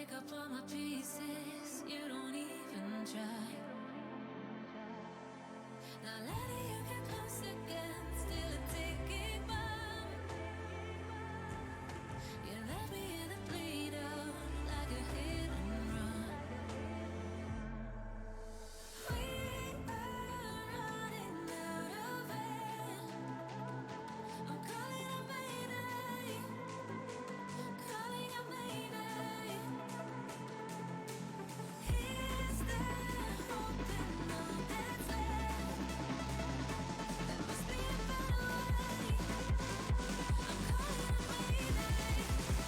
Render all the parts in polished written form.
pick up all my pieces. You don't even try. Now letting you get close again, still a ticking bomb. You left me in the bleed out like a hit and run. We are running out of air. I'm calling a mayday, calling a mayday. Is there hope in all that's left? There must be a better way. I'm calling a mayday.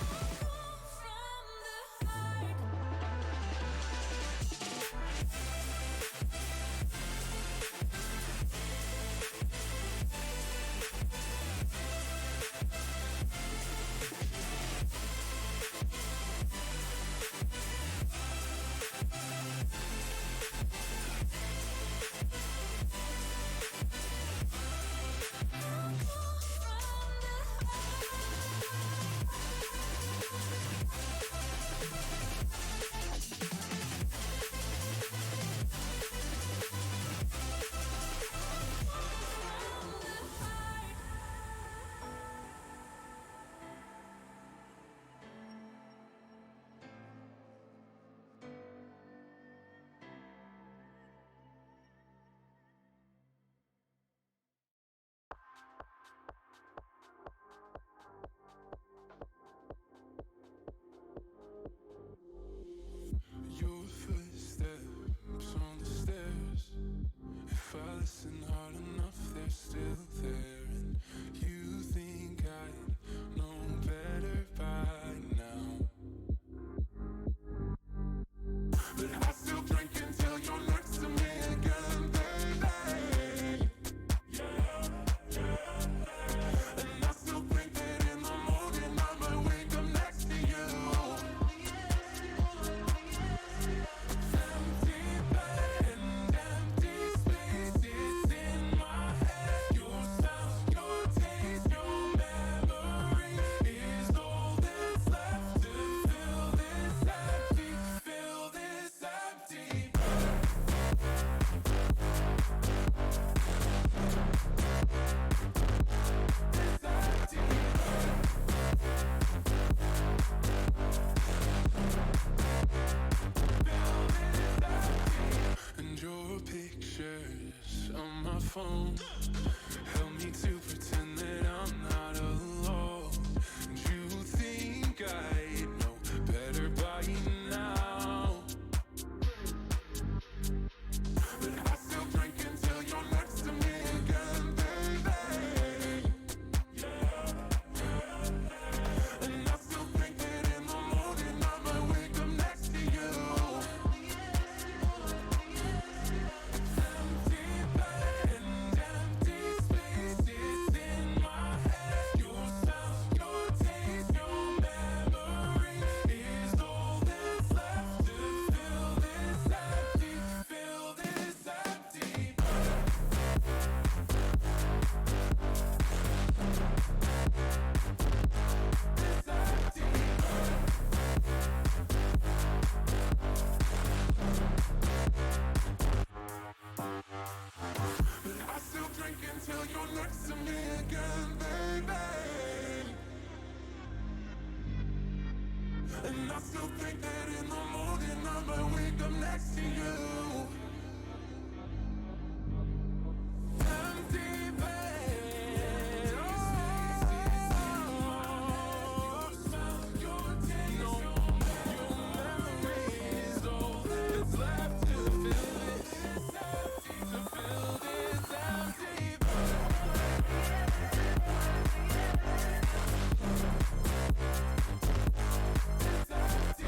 I call from the heart. Your footsteps on the stairs. If I listen hard enough, they're still there. And you think I'd know better by now. But I still drink until you're next to me again, baby. And I still think that in the morning I might wake up next to you. Empty bed and empty spaces in my head. Your sound, your taste, your memory is all that's left to fill this empty, fill this empty. And your pictures on my phone help me to pretend that I'm not alone. And you think I know better by now. But I still drink until you're next to me again, baby. And I still think that in the morning I might wake up next to you. Empty bed and empty spaces in my head. Your sound, your taste, your memory is all that's left to fill this empty, fill this empty. This empty. But I still drink until you're next to me again, baby. And I still think that in the morning I might wake up next to you. Empty bed. Your smell, your taste, your memory is all that's left to fill this empty, to fill this empty. This empty.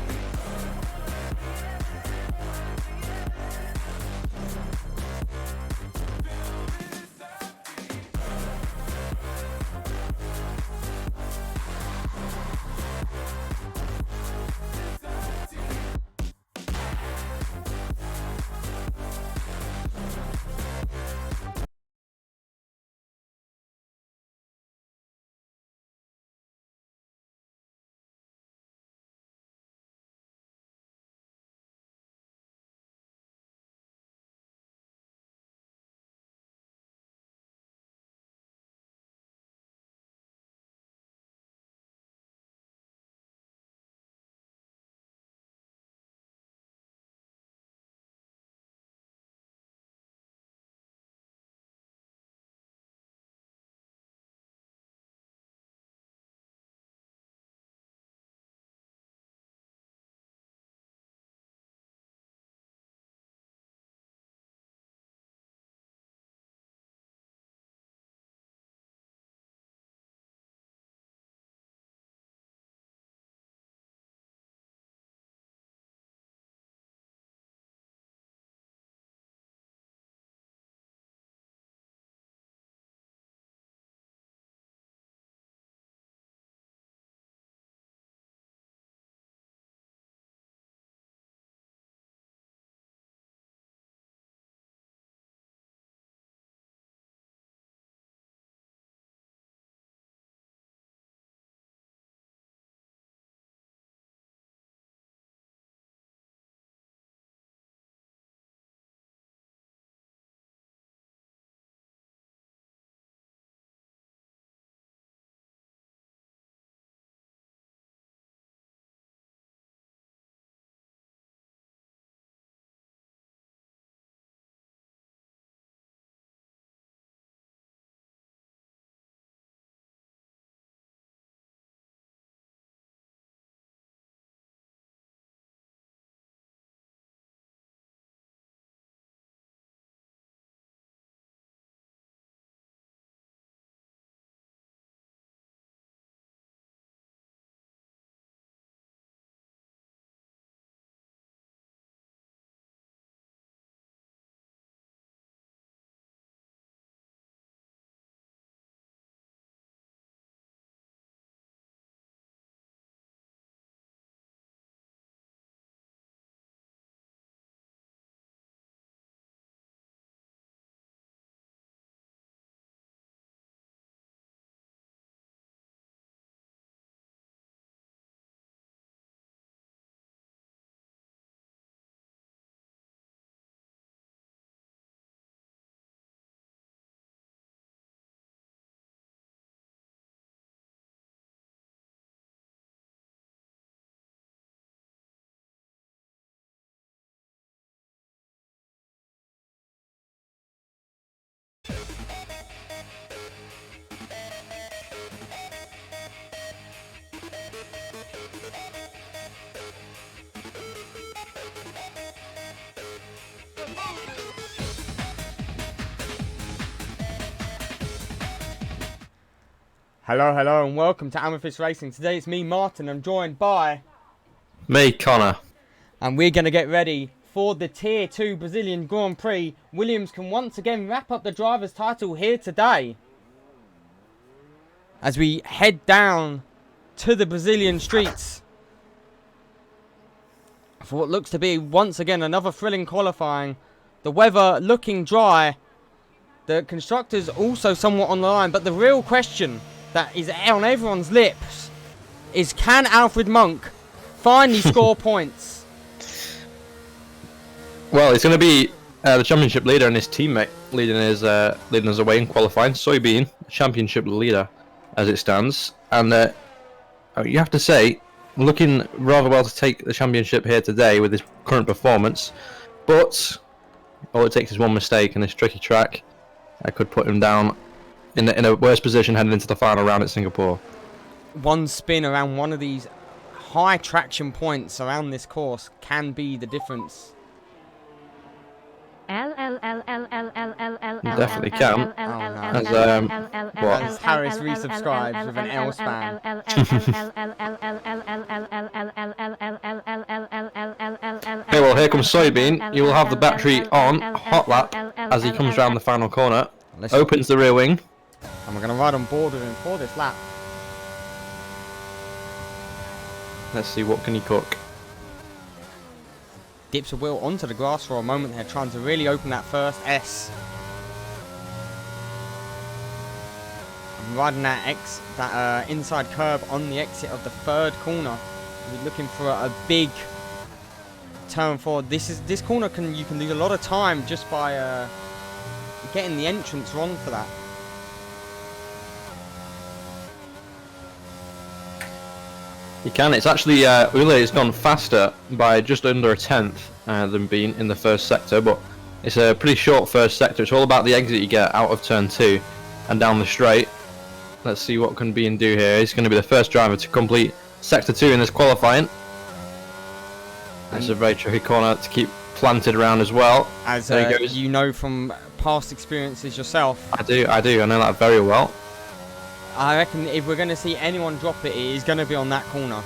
Hello, hello, and welcome to Amethyst Racing. Today it's me, Martin. I'm joined by... Me, Connor. And we're going to get ready for the Tier 2 Brazilian Grand Prix. Williams can once again wrap up the driver's title here today. As we head down to the Brazilian streets for what looks to be once again another thrilling qualifying. The weather looking dry. The constructors also somewhat on the line. But the real question that is on everyone's lips is, can Alfred Monk finally score points? Well, it's going to be the championship leader and his teammate leading us away in qualifying. Soybean, championship leader as it stands, and you have to say, looking rather well to take the championship here today with his current performance. But all it takes is one mistake in this tricky track. I could put him down in a worse position heading into the final round at Singapore. One spin around one of these high traction points around this course can be the difference. Definitely can. As Harris resubscribes with an L spam. Okay, well, here comes Soybean. He will have the battery on hot lap as he comes round the final corner. Opens the rear wing. And we're going to ride on board with him for this lap. Let's see, what can he cook? Dips a wheel onto the grass for a moment there, trying to really open that first S. And riding that inside curb on the exit of the third corner. We're looking for a big turn forward. This corner you can lose a lot of time just by getting the entrance wrong for that. You can. It's actually Ule has gone faster by just under a tenth than Bean in the first sector, but it's a pretty short first sector. It's all about the exit you get out of turn 2 and down the straight. Let's see what can Bean do here. He's going to be the first driver to complete sector 2 in this qualifying. It's a very tricky corner to keep planted around as well. As you know from past experiences yourself. I do. I know that very well. I reckon if we're going to see anyone drop it, it is going to be on that corner.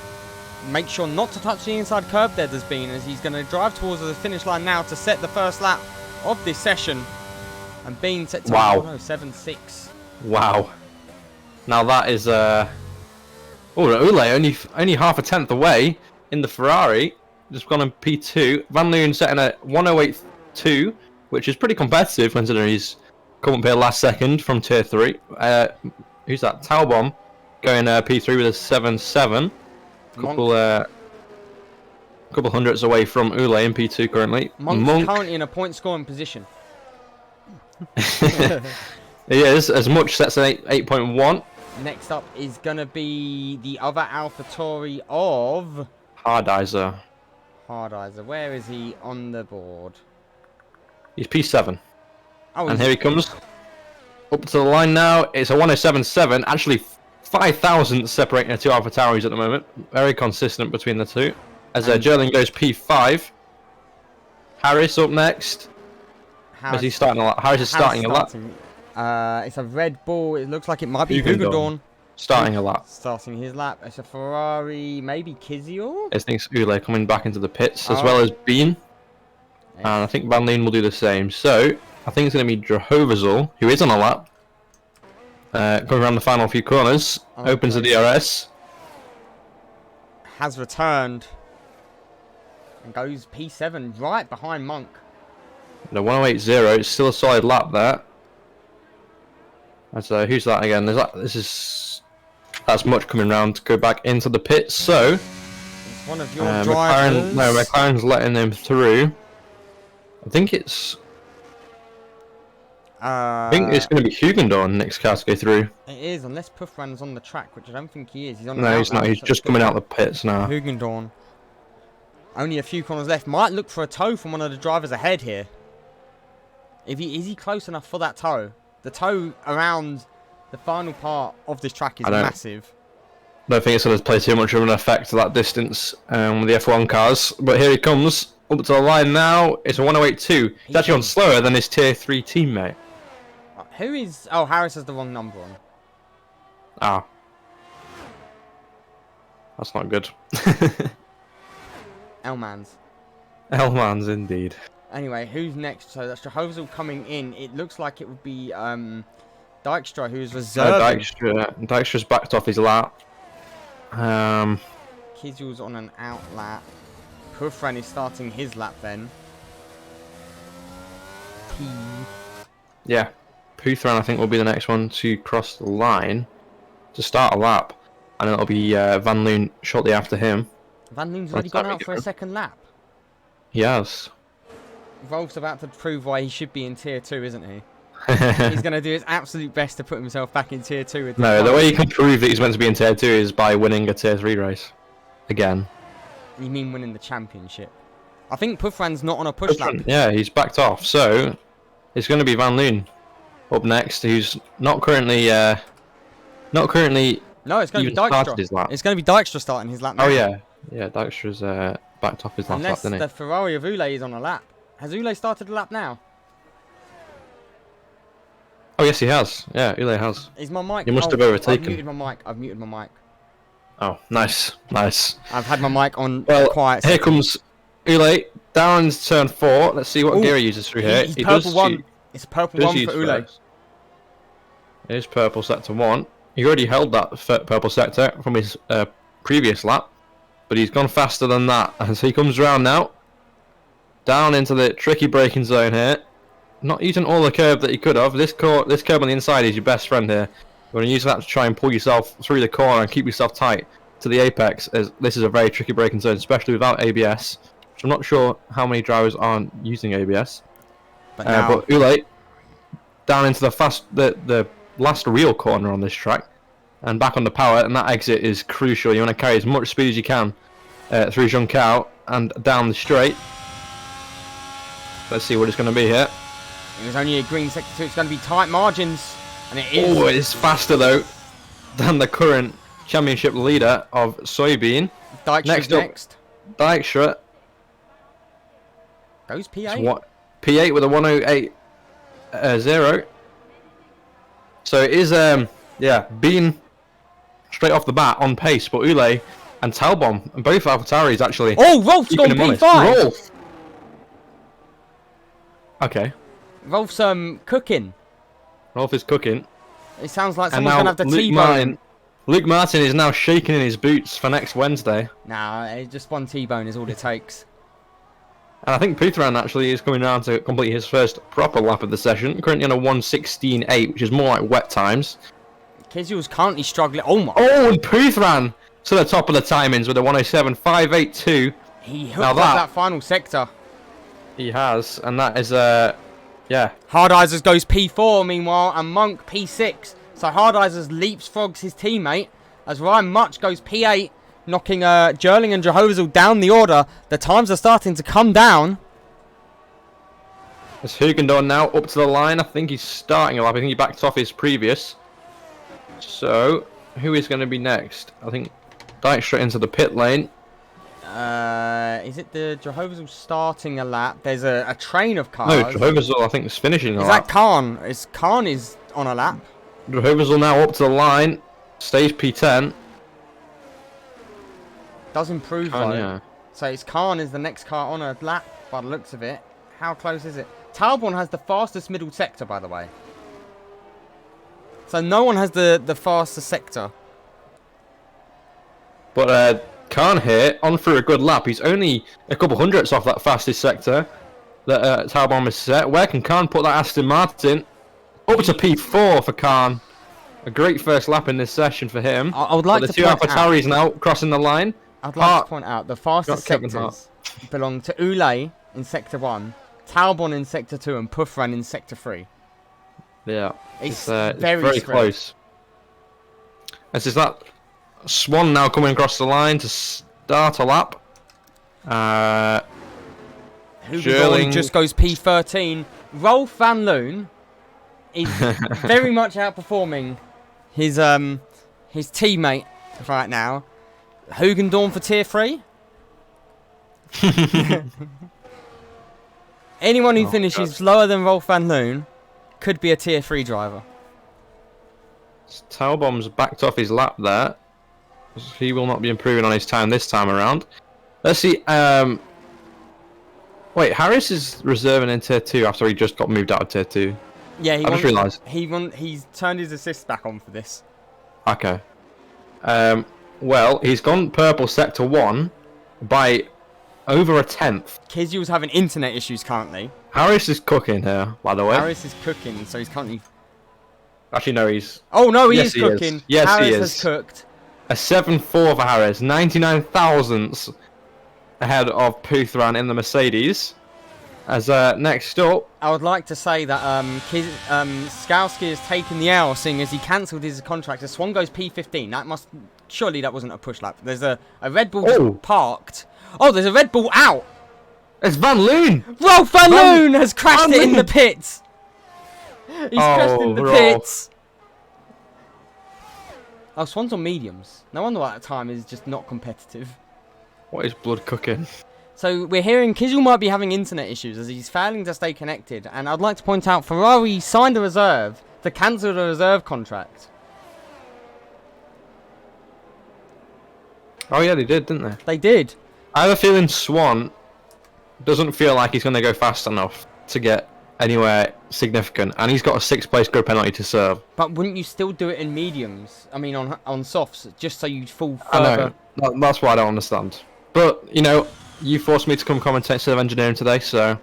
Make sure not to touch the inside curb there, there's been, as he's going to drive towards the finish line now to set the first lap of this session. And Bean set to 1:07.6. Wow. Now that is Ule only half a tenth away in the Ferrari. Just gone on P2. Van Loon setting a 1:08.2, which is pretty competitive considering he's come up here last second from tier 3. Who's that? Taubom going P3 with a 7.7. Couple hundreds away from Ule in P2 currently. Monk's currently in a point scoring position. He is, as much sets an 8.1. Next up is going to be the other AlphaTauri of Hardizer. Where is he on the board? He's P7. Oh, and here he comes. Up to the line now. It's a 1:07.7. Actually, 5,000 separating the two AlphaTauris at the moment. Very consistent between the two. As Jerling goes P5. Harris up next. Harris is starting a lap. It's a Red Bull. It looks like it might be Hoogendoorn. Starting a lap. Starting his lap. It's a Ferrari, maybe Kizio? I think it's Ule coming back into the pits, as well as Bean. And I think Van Leen will do the same. So, I think it's going to be Drohovezal, who is on a lap. Going around the final few corners. Opens the DRS. Has returned. And goes P7 right behind Monk. The 1:08.0. It's still a solid lap there. That's, who's that again? That's much coming round to go back into the pits. So, it's one of your drivers. McLaren's letting him through. I think it's going to be Hoogendoorn next car to go through. It is, unless Puffran's on the track, which I don't think he is. He's on. No, he's not. He's just coming out the pits now. Hoogendoorn. Only a few corners left. Might look for a tow from one of the drivers ahead here. Is he close enough for that tow? The tow around the final part of this track is massive. I don't think it's going to play too much of an effect to that distance with the F1 cars. But here he comes, up to the line now. It's a 1:08.2. He's actually on slower than his tier 3 teammate. Who is... Oh, Harris has the wrong number on. Ah, That's not good. Elmans. Elmans indeed. Anyway, who's next? So that's Jehovah's all coming in. It looks like it would be Dykstra, who's reserving. Dijkstra's backed off his lap. Kizu's on an out lap. Pufran is starting his lap then. Yeah, Puthran I think will be the next one to cross the line to start a lap, and it'll be Van Loon shortly after him. Van Loon's already gone out for a second lap. He has. Rolf's about to prove why he should be in tier 2, isn't he? He's going to do his absolute best to put himself back in tier 2. With No, the way you can prove that he's meant to be in tier 2 is by winning a tier 3 race. Again. You mean winning the championship? I think Pufran's not on a push lap. Yeah, he's backed off, so it's going to be Van Loon up next, who's not currently No, it's going to be started his Dykstra. lap. It's going to be Dykstra starting his lap now. Oh yeah, Dijkstra's backed off his last lap, Unless didn't he? the Ferrari of Ule is on a lap. Has Ule started a lap now? Oh yes, he has. Yeah, Ule has. Is my mic? You must have overtaken. I've muted my mic. I've muted my mic. Oh, nice. I've had my mic on Well, quiet. here comes Ule down into turn 4. Let's see what gear he uses through here. He's He purple does one. shoot- It's a purple does one use for Ule. first. It is purple sector 1. He already held that purple sector from his previous lap, but he's gone faster than that, and so he comes around now, down into the tricky braking zone here. Not using all the curb that he could have. This curb on the inside is your best friend here. You want to use that to try and pull yourself through the corner and keep yourself tight to the apex, as this is a very tricky braking zone, especially without ABS. Which I'm not sure how many drivers aren't using ABS. But now, But Ule down into the last real corner on this track, and back on the power, and that exit is crucial. You want to carry as much speed as you can through Junção and down the straight. Let's see what it's going to be here. it was only a green sector 2. It's going to be tight margins, and it is. Oh, it's faster though than the current championship leader of Soybean. Dijkstra's next up. next. Dijkstra, Goes it's P8. what P8 with a 108.0. So it is Bean straight off the bat on pace, but Ule and Talbom and both AlphaTauris actually. Oh, Rolf's keeping gone him honest. P5. Rolf. Okay, Rolf's cooking. Rolf is cooking. It sounds like And someone's now going to have to Luke T-bone. Martin is now shaking in his boots for next Wednesday. Nah, just one T-bone is all it takes. And I think Puthran actually is coming around to complete his first proper lap of the session. Currently on a 1:16.8, which is more like wet times. Kizu's currently struggling. Oh my. Oh, and Puthran to the top of the timings with a 1:07.582. He hooked now up that- that final sector. He has, and that is yeah. Hardizers goes P4 meanwhile, and Monk P6. So Hardizers leapfrogs his teammate as Ryan Much goes P8, knocking Jerling and Jehovah's all down the order. The times are starting to come down. It's Hugendorn now up to the line. I think he's starting a lap. I think he backed off his previous. So who is going to be next? I think Dijkstra into the pit lane. Is it the Jehovah's all starting a lap? There's a train of cars. No, Jehovah's All I think is finishing a Is lap. that Khan? Khan is on a lap. Jehovah's All now up to the line. Stays P10. Does improve Khan, though. yeah. So it's Khan is the next car on a lap by the looks of it. How close is it? Talbon has the fastest middle sector, by the way. So no one has the fastest sector. But Khan here, on for a good lap. He's only a couple hundredths off that fastest sector that Talbom has set. Where can Khan put that Aston Martin? Up to P4 for Khan. A great first lap in this session for him. I would like But to the two point out. AlphaTauris now crossing the line. I'd like Hart- to point out the fastest Got Kevin sectors belong to Ule in sector 1, Talbon in sector 2, and Pufran in sector 3. Yeah, It's it's very very spread. close. This is that Swan now coming across the line to start a lap. Who Jerling- just goes P13. Rolf Van Loon is very much outperforming his teammate right now. Hugendorn for tier 3. Anyone who finishes lower than Rolf Van Loon could be a tier 3 driver. Talbom's backed off his lap there. He will not be improving on his time this time around. Let's see. Wait, Harris is reserving in tier 2 after he just got moved out of tier 2. Yeah, I just realised. He's turned his assist back on for this. Okay. Well, he's gone purple sector 1 by over a tenth. Kizyul's having internet issues currently. Harris is cooking here, by the way. Harris is cooking, so he's currently... Actually, no, he's... Oh, no, he Yes, is he is. cooking. Yes, he Harris is. has cooked. A 7-4 for Harris. 99 thousandths ahead of Puthran in the Mercedes. As next up... I would like to say that Skowski has taken the L, seeing as he cancelled his contract. The Swan goes P15. That must... Surely that wasn't a push lap. There's a Red Bull just parked. Oh, there's a Red Bull out. It's Van Loon! Rolf Van Loon has crashed it in the pits. He's crashed in the Rolf. pits. Oh, Swan's on mediums. No wonder why that time is just not competitive. What is blood cooking? So we're hearing Kizyul might be having internet issues as he's failing to stay connected. And I'd like to point out Ferrari signed a reserve to cancel the reserve contract. Oh yeah, they did, didn't they? They did. I have a feeling Swan doesn't feel like he's going to go fast enough to get anywhere significant, and he's got a 6th place grid penalty to serve. But wouldn't you still do it in mediums? I mean, on softs, just so you'd fall I further. know. That's what I don't understand. But, you know, you forced me to come commentate instead of engineering today, so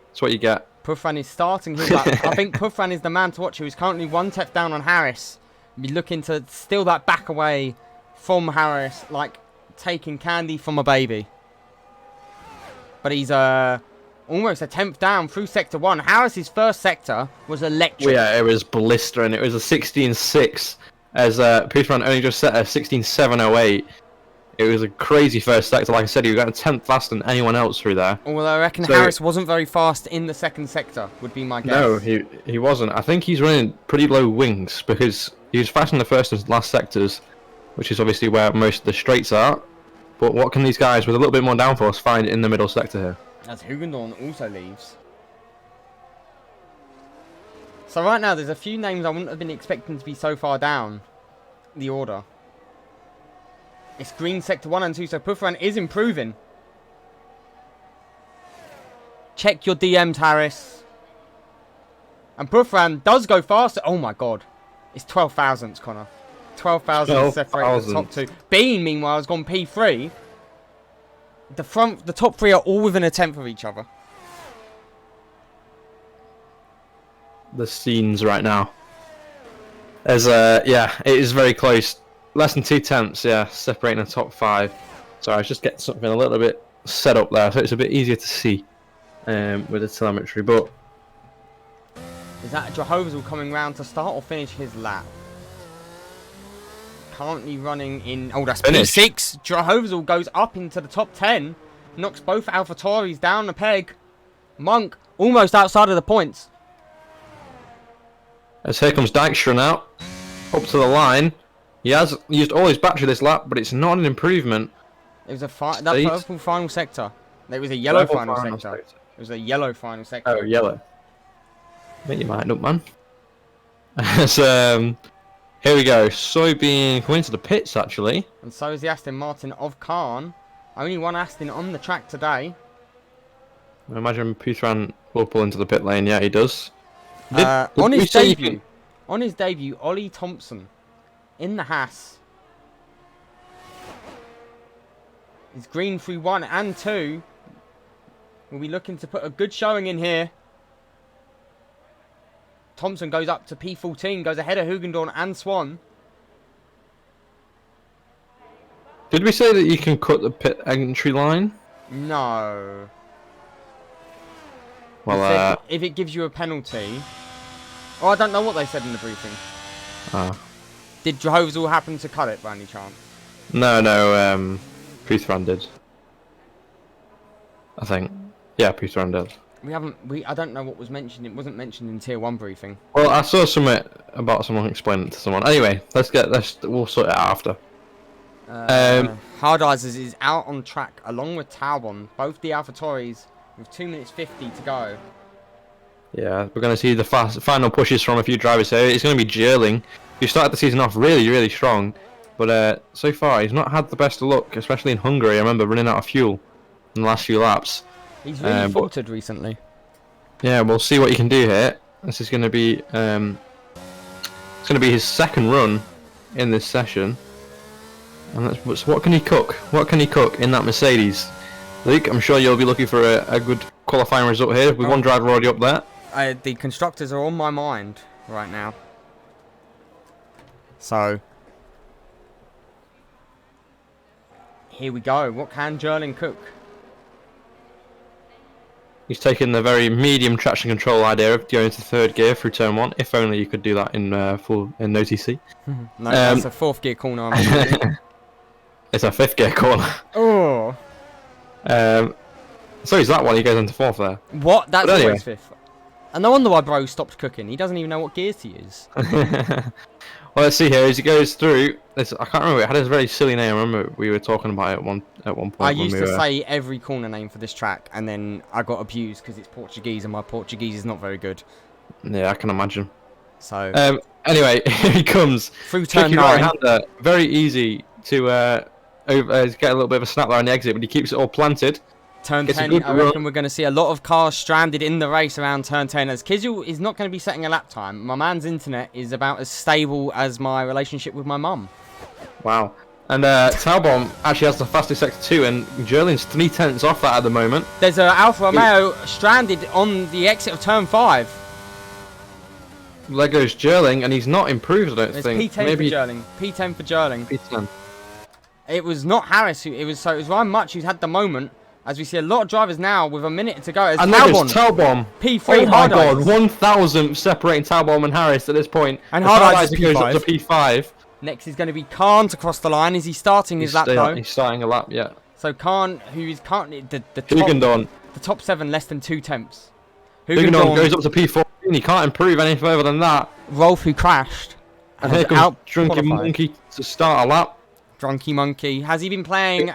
that's what you get. Puthran is starting his lap. I think Puthran is the man to watch, who is currently 1 step down on Harris. Be looking to steal that back away from Harris, like taking candy from a baby. But he's almost a 10th down through sector 1. Harris's first sector was electric. Well, yeah, it was blistering. It was a 16.6 as Puthran only just set a 16.708. It was a crazy first sector. Like I said, he got a 10th faster than anyone else through there. Although I reckon So- Harris wasn't very fast in the second sector, would be my guess. No, he wasn't. I think he's running pretty low wings because he was fast in the first and last sectors, which is obviously where most of the straights are. But what can these guys with a little bit more downforce find in the middle sector here? As Hugendorn also leaves. So right now, there's a few names I wouldn't have been expecting to be so far down the order. It's green sector 1 and 2, so Puthran is improving. Check your DMs, Harris. And Puthran does go faster. Oh my god. It's 12 thousandths, Connor. 12,000 separate the top 2. Bean, meanwhile, has gone P3. The top 3 are all within a tenth of each other. The scenes right now. As yeah, it is very close. Less than 2 tenths, yeah, separating the top 5. So I was just getting something a little bit set up there, so it's a bit easier to see with the telemetry. But Is that Jehovah's all coming round to start or finish his lap? Currently running in... Oh, that's Finish. P6. Jehovah's all goes up into the top 10. Knocks both AlphaTauris down a peg. Monk almost outside of the points. as here comes Dykstra now, up to the line. He has used all his battery this lap, but it's not an improvement. It was that purple final sector. It was a yellow final sector. It was a yellow final sector. Oh, yellow. Make your mind up, man. So, here we go. Soybean coming into the pits, actually. And so is the Aston Martin of Khan. Only one Aston on the track today. I imagine Puthran will pull into the pit lane. Yeah, he does. On his debut, Ollie Thompson in the Haas. He's green through 1 and 2. We'll be looking to put a good showing in here. Thompson goes up to P14, goes ahead of Hugendorn and Swan. Did we say that you can cut the pit entry line? No. Well, It said if it gives you a penalty. Oh, I don't know what they said in the briefing. Did Jehovah's all happen to cut it by any chance? no, Puthran did. I think. Yeah, Puthran did. I don't know what was mentioned. It wasn't mentioned in tier 1 briefing. Well, I saw something about someone explaining it to someone. Anyway, we'll sort it out after. Hardizers is out on track along with Taubon, both the AlphaTauris with 2 minutes 50 to go. Yeah, we're going to see the final pushes from a few drivers here. It's going to be Jerling, who started the season off really, really strong. But so far, he's not had the best of luck, especially in Hungary. I remember running out of fuel in the last few laps. He's really but- faltered recently. Yeah, we'll see what he can do here. This is going to be it's going to be his second run in this session. And so what can he cook? What can he cook in that Mercedes? Luke, I'm sure you'll be looking for a good qualifying result here with one driver already up there. The constructors are on my mind right now. So here we go. What can Jerling cook? He's taken the very medium traction control idea of going into third gear through turn 1. If only you could do that in no TC. No, that's a fourth gear corner. I'm assuming. It's a 5th gear corner. Oh, So is that one? He goes into 4th there. what? That's But anyway. always fifth. And no wonder why bro stopped cooking. He doesn't even know what gears to use. Well, let's see here as he goes through. This, I can't remember. It had a very silly name. I remember we were talking about it at one point. I when used we to were- say every corner name for this track, and then I got abused because it's Portuguese, and my Portuguese is not very good. Yeah, I can imagine. So Anyway, here he comes. through turn Tricky 9, right-hander. Very easy to get a little bit of a snap there on the exit, but he keeps it all planted. turn It's a 10, good I reckon run. we're going to see a lot of cars stranded in the race around turn 10, as Kizil is not going to be setting a lap time. My man's internet is about as stable as my relationship with my mum. Wow. And Talbot actually has the fastest sector 2, and Jerling's 3/10 off that at the moment. There's a Alfa Romeo stranded on the exit of turn 5. There goes Jerling, and he's not improved, I don't There's think. P10 Maybe for Jerling. P10 for Jerling. P10. It was not Harris who it was Ryan Much who's had the moment, as we see a lot of drivers now with a minute to go. As And there goes Talbot, Talbot. P3 Oh my god, Hard 1,000 separating Talbot and Harris at this point. And As Hard Eyes is goes up to P5. Next is going to be Khan to cross the line. Is he starting his lap though? He's starting a lap, yeah. So Khan, who is currently the top, Hugendorn. the top 7 less than 2 tenths. Hugendorn goes up to P14. He can't improve any further than that. Rolf, who crashed. And has here comes out Drunken qualified. Monkey to start a lap. Drunky Monkey. Has he been playing?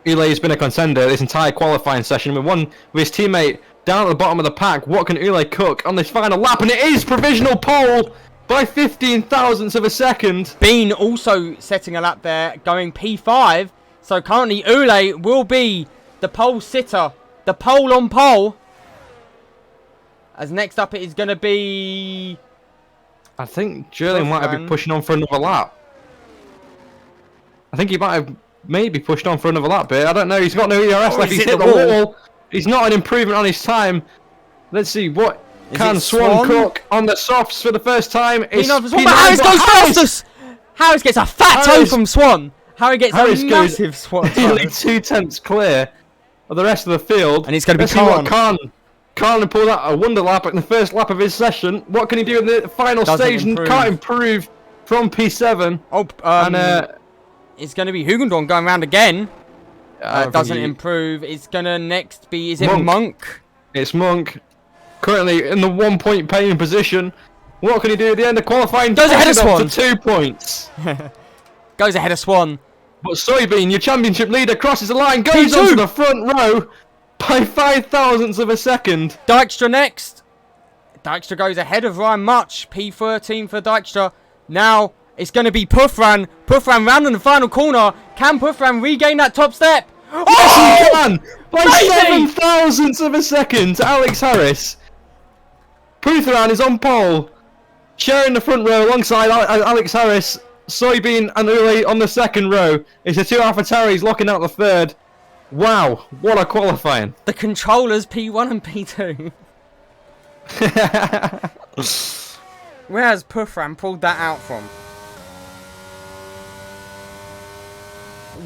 Ulay's been a contender this entire qualifying session with his teammate down at the bottom of the pack. What can Ulay cook on this final lap? And it is provisional pole by 15 thousandths of a second. Bean also setting a lap there, going P5. So currently Ulay will be the pole sitter. The pole on pole. As next up it is going to be... I think Jerling might have been pushing on for another lap. I think he might have maybe pushed on for another lap, but I don't know. He's got no ERS left. He's hit the wall. He's not an improvement on his time. Let's see what can it Swan Swan? cook on the softs for the first time. It's P9 for Swan, P9, but Harris but goes fastest! Harris gets a fat toe Harris- from Swan. Harris goes massive Swan toe. nearly 2 tenths clear of the rest of the field. And it's gonna be Let's see what Khan. Khan will pull out a wonder lap in the first lap of his session. What can he do in the final Doesn't stage? improve. Can't improve from P7. Oh, And it's going to be Hugendorn going round again. I don't Doesn't think he- improve. It's going to next be... Is it Monk. Monk? It's Monk, currently in the 1 point paying position. What can he do at the end of qualifying? Goes ahead of Pushes up Swan. to 2 points. Goes ahead of Swan. But Soybean, your championship leader, crosses the line, goes P2. onto the front row by 5 thousandths of a second. Dykstra next. Dykstra goes ahead of Ryan Much. P13 for Dykstra. Now it's going to be Puffran. Puffran round in the final corner. Can Puffran regain that top step? Yes, he can! By Crazy! 7 thousandths of a second to Alex Harris. Puthran is on pole, sharing the front row alongside Alex Harris. Soybean and Ule on the second row. It's the two AlphaTauris locking out the third. Wow, what a qualifying. The controllers P1 and P2. Where has Puffran pulled that out from?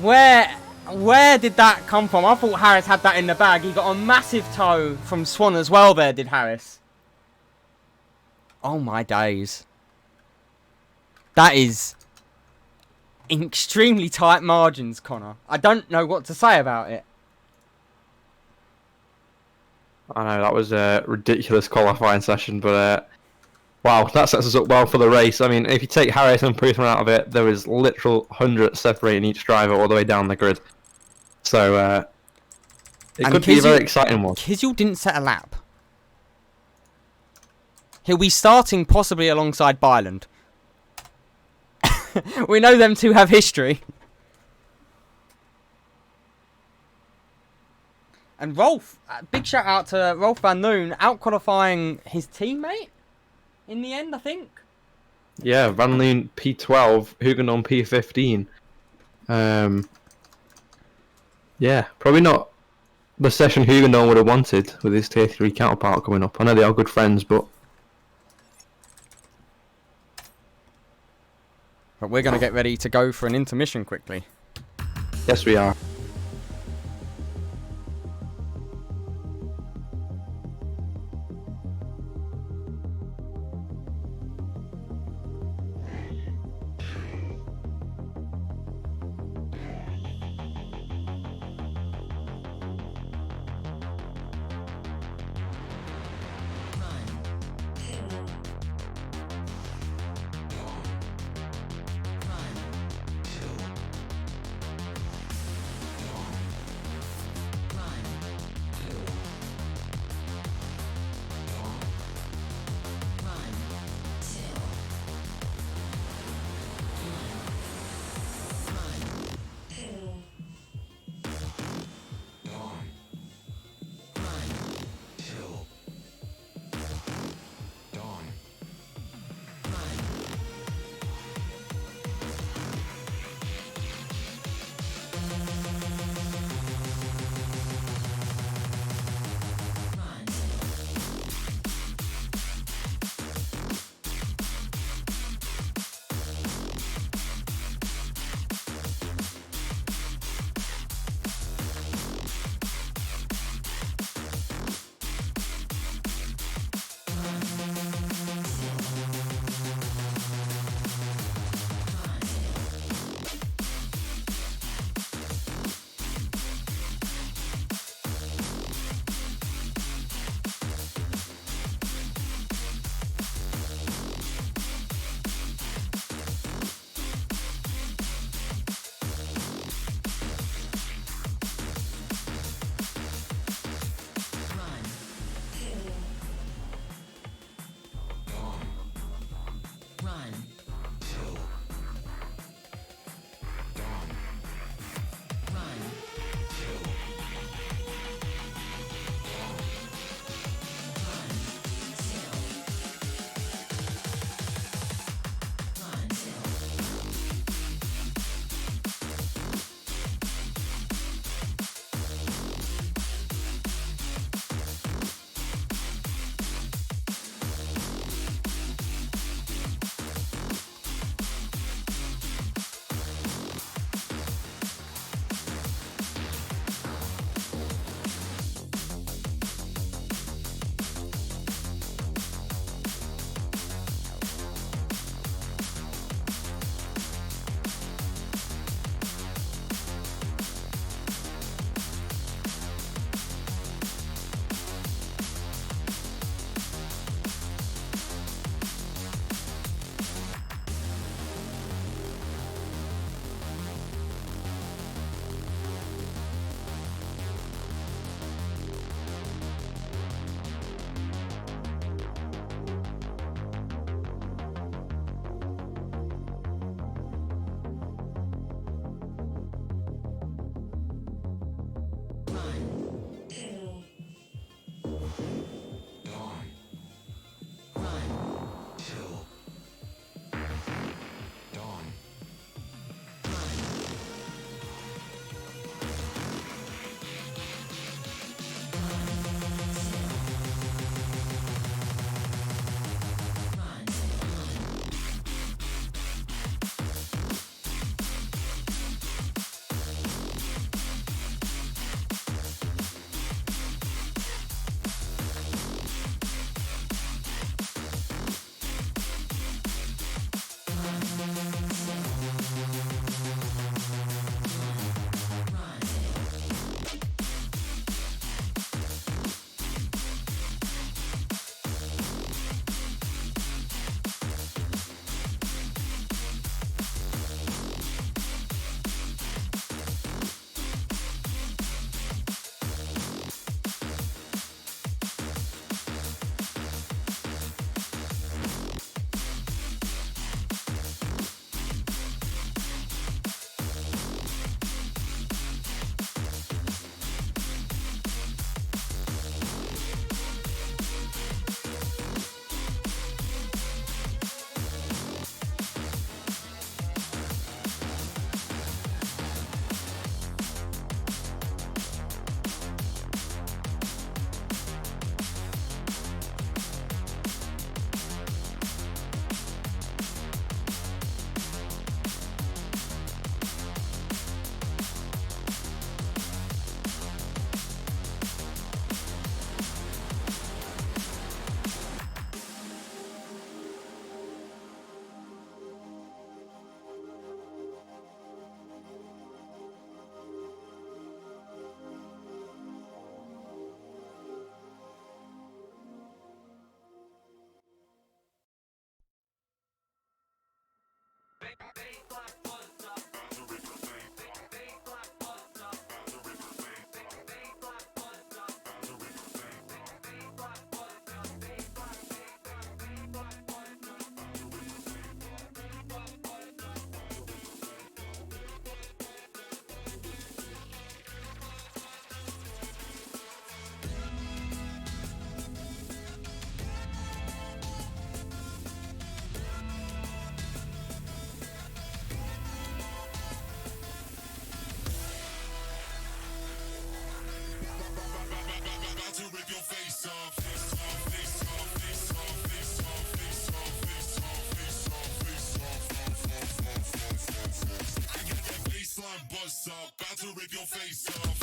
Where did that come from? I thought Harris had that in the bag. He got a massive toe from Swan as well there, did Harris? Oh my days. That is extremely tight margins, Connor. I don't know what to say about it. I know, that was a ridiculous qualifying session, but wow, that sets us up well for the race. I mean, if you take Harris and Puthran out of it, there is literal hundreds separating each driver all the way down the grid. So, it And could be a very Kizil- exciting one. Kizil didn't set a lap. He'll be starting possibly alongside Byland. We know them two have history. And Rolf, big shout out to Rolf van Loon, out qualifying his teammate in the end, I think. Yeah, Van Loon P12, Huguenon P15. Yeah, probably not the session Huguenon would have wanted with his tier 3 counterpart coming up. I know they are good friends, but we're going to get ready to go for an intermission quickly. yes, we are. To rip your face off, face off, face off, face off, face off, face off, face off, face off, face off. I get that baseline buzz up, about to rip your face off.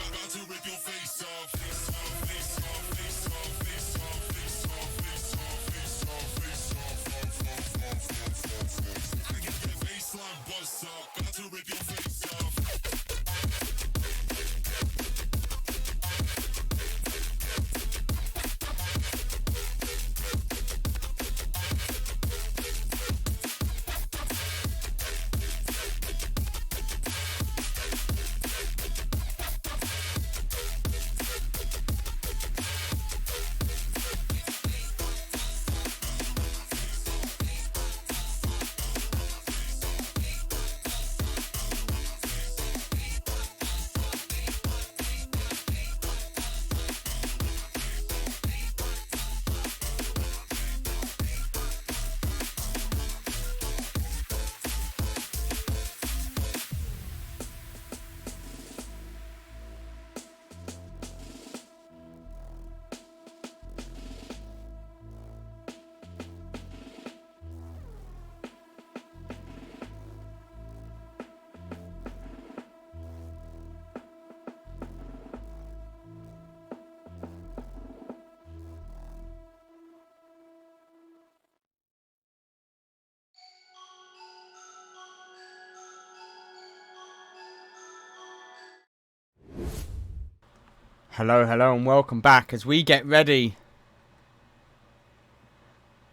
About to rip your face off, face off, face off, face off, face off, face off, face off, face off, face off. I get that baseline buzz up, about to rip your face off. Hello, hello, and welcome back as we get ready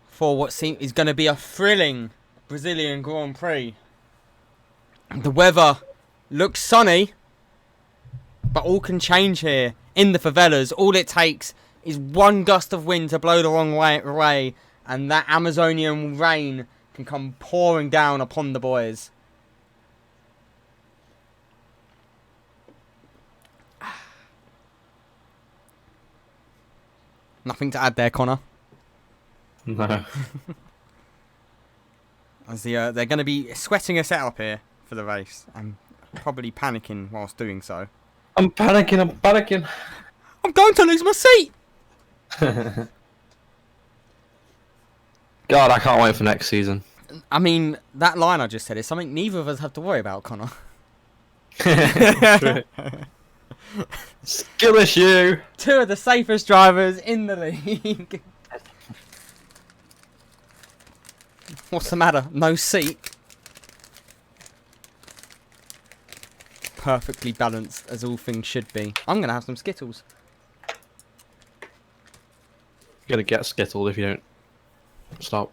for what is going to be a thrilling Brazilian Grand Prix. The weather looks sunny, but all can change here in the favelas. All it takes is one gust of wind to blow the wrong way away, and that Amazonian rain can come pouring down upon the boys. Nothing to add there, Connor. No. As they're going to be sweating us out here for the race. I'm probably panicking whilst doing so. I'm panicking. I'm going to lose my seat! God, I can't wait for next season. I mean, that line I just said is something neither of us have to worry about, Connor. Skill issue. Two of the safest drivers in the league. What's the matter? No seat? Perfectly balanced as all things should be. I'm going to have some Skittles. You're gonna get skittled if you don't stop.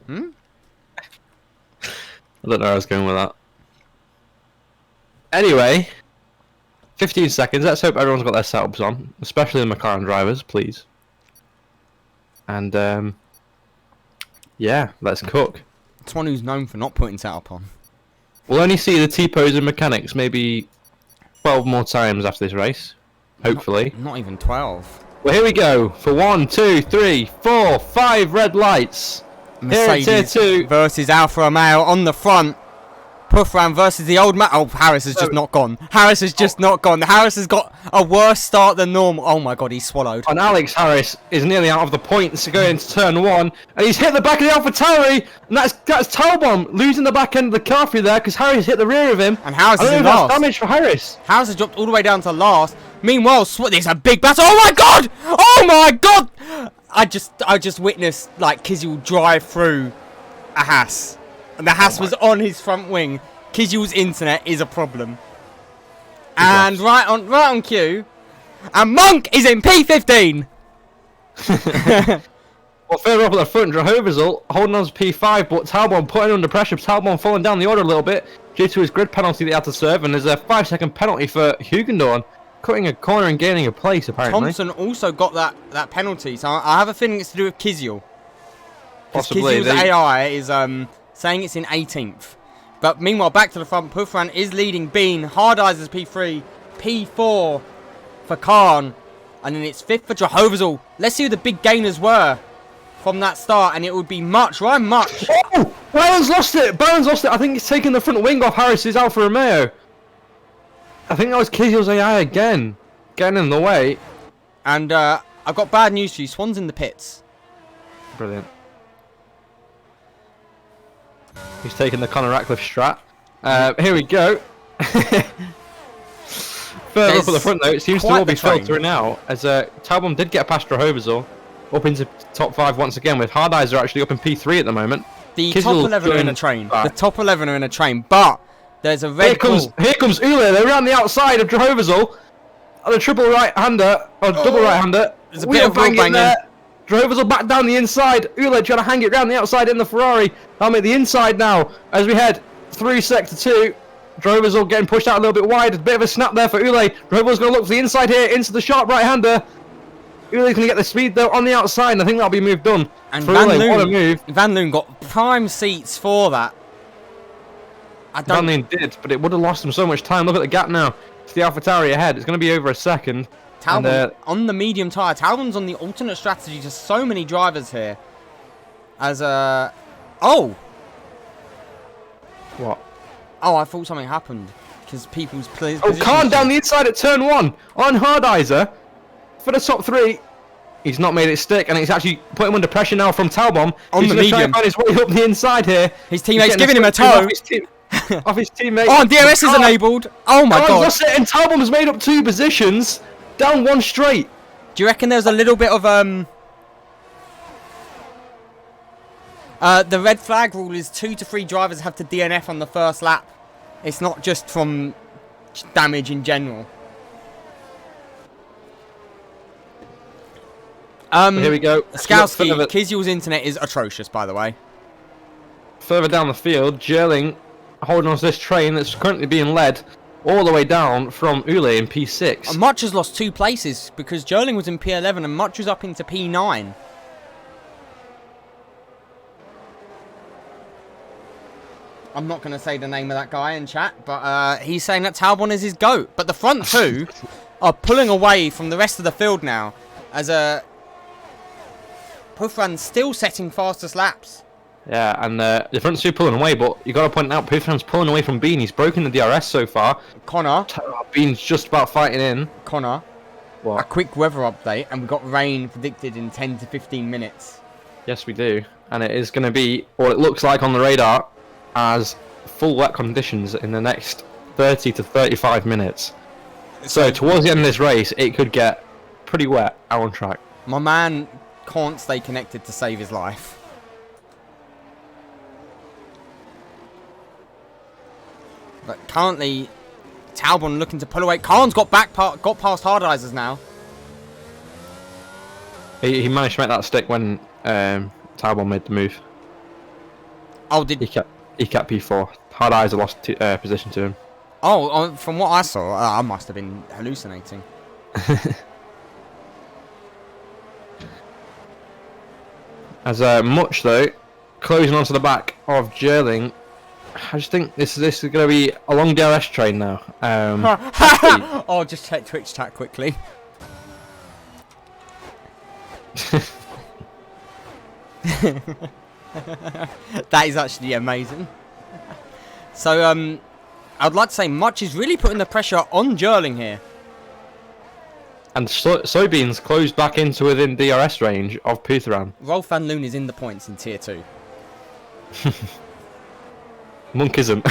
Hmm? I don't know where I was going with that. Anyway, 15 seconds. Let's hope everyone's got their setups on, especially the McLaren drivers, please. And yeah, let's cook. It's one who's known for not putting setup on. We'll only see the T-pose and mechanics maybe 12 more times after this race, hopefully. Not even 12. Well, here we go for 1, 2, 3, 4, 5 red lights. Mercedes tier 2. versus Alfa Romeo on the front. Puffran versus the old man. Oh, Harris has just not gone. Harris has just not gone. Harris has got a worse start than normal. Oh my god, he's swallowed. And Alex Harris is nearly out of the points to go into turn 1, and he's hit the back of the AlphaTauri, and that's Talbot losing the back end of the car through there because Harris hit the rear of him. And Harris I is don't in know if last. that's damage for Harris. Harris has dropped all the way down to last. Meanwhile, there's a big battle. Oh my god! Oh my god! I just witnessed like Kizyul drive through a Haas, and the Haas was on his front wing. Kizyul's internet is a problem. And right on cue, and Monk is in P15. Well, further up at the front, Drahovizel holding on to P5, but Talbot putting under pressure. Talbot falling down the order a little bit due to his grid penalty that he had to serve, and there's a 5-second penalty for Hugendorn, cutting a corner and gaining a place apparently. Thompson also got that penalty, so I have a feeling it's to do with Kizyul. Possibly. Kizyul's AI is saying it's in 18th. But meanwhile, back to the front, Puffran is leading Bean. Hardeyes P3, P4 for Khan, and then it's 5th for Drahovizel. Let's see who the big gainers were from that start, and it would be Ryan Much. Oh! Byron's lost it! I think he's taking the front wing off Harris's Alfa Romeo. I think that was Kizyul's AI again, getting in the way. And I've got bad news for you. Swan's in the pits. Brilliant. He's taking the Conor Ratcliffe strat. Here we go. Further up at the front though, it seems to all be filtering now, as Talbot did get past Drahovizel up into top 5 once again, with Hardeyes actually up in P3 at the moment. The Kizyul top 11 are in a train. The top 11 are in a train, but there's a red Here comes Ule. They're around the outside of Drahovizel. The triple right-hander, or double right-hander. There's a bit of wheel banging there. Drahovizel back down the inside. Ule trying to hang it round the outside in the Ferrari. I'll make the inside now as we head through sector 2. Drahovizel getting pushed out a little bit wide. A bit of a snap there for Ule. Drahovizel's going to look for the inside here into the sharp right-hander. Ule's going to get the speed though on the outside, and I think that'll be a move done. And for Van Ule, what a Loon, move. Van Loon got prime seats for that. Van Loon did, but it would have lost him so much time. Look at the gap now. It's the AlphaTauri ahead. It's going to be over a second. Talbot on the medium tyre. Talbot's on the alternate strategy to so many drivers here. As oh! What? Oh, I thought something happened. Because people's Oh, Khan down the inside at turn 1 on Hardeyes for the top 3. He's not made it stick, and he's actually put him under pressure now from Talbot. On the medium. Find his way up the inside here. His teammate's giving him a toe. Off his teammate. Oh, and DRS is enabled. Oh my god. Lost it, and Talbot has made up 2 positions. Down 1 straight. Do you reckon there's a little bit of the red flag rule is 2 to 3 drivers have to DNF on the first lap. It's not just from damage in general. Here we go. Skowski, Kizyul's internet is atrocious, by the way. Further down the field, Jerling holding on to this train that's currently being led all the way down from Ule in P6. And Much has lost 2 places because Jerling was in P11 and Much was up into P9. I'm not going to say the name of that guy in chat, but he's saying that Talbot is his GOAT. But the front 2 are pulling away from the rest of the field now, as Puffran's still setting fastest laps. Yeah, and the front 2 pulling away, but you got to point out Puffran's pulling away from Bean. He's broken the DRS so far. Connor. Bean's just about fighting in. Connor. What? A quick weather update, and we've got rain predicted in 10 to 15 minutes. Yes, we do. And it is going to be what it looks like on the radar as full wet conditions in the next 30 to 35 minutes. So towards the end of this race, it could get pretty wet out on track. My man can't stay connected to save his life. But currently, Talbot looking to pull away. Khan's got past Hardeyes now. He managed to make that stick when Talbot made the move. Oh, He kept P4. Hardeyes lost position to him. Oh, from what I saw, I must have been hallucinating. As Much though, closing onto the back of Jerling. I just think this is going to be a long DRS train now. Oh, just check Twitch chat quickly. That is actually amazing. So, I'd like to say Much is really putting the pressure on Jerling here. And Soybeans closed back into within DRS range of Puthran. Rolf van Loon is in the points in Tier 2. Monk isn't.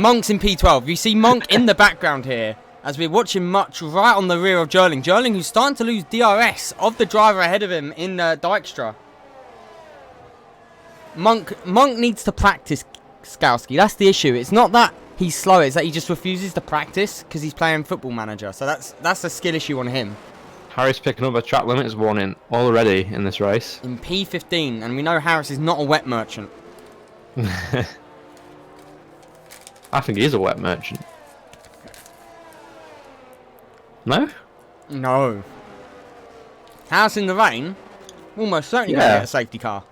Monk's in P12. You see Monk in the background here as we're watching Much right on the rear of Jerling. Jerling, who's starting to lose DRS of the driver ahead of him in Dijkstra. Monk needs to practice, Skowski. That's the issue. It's not that he's slow, it's that he just refuses to practice because he's playing Football Manager. So that's a skill issue on him. Harris picking up a track limits warning already in this race. In P15, and we know Harris is not a wet merchant. I think he's a wet merchant. No? No. Harris in the rain, almost certainly going to get a safety car.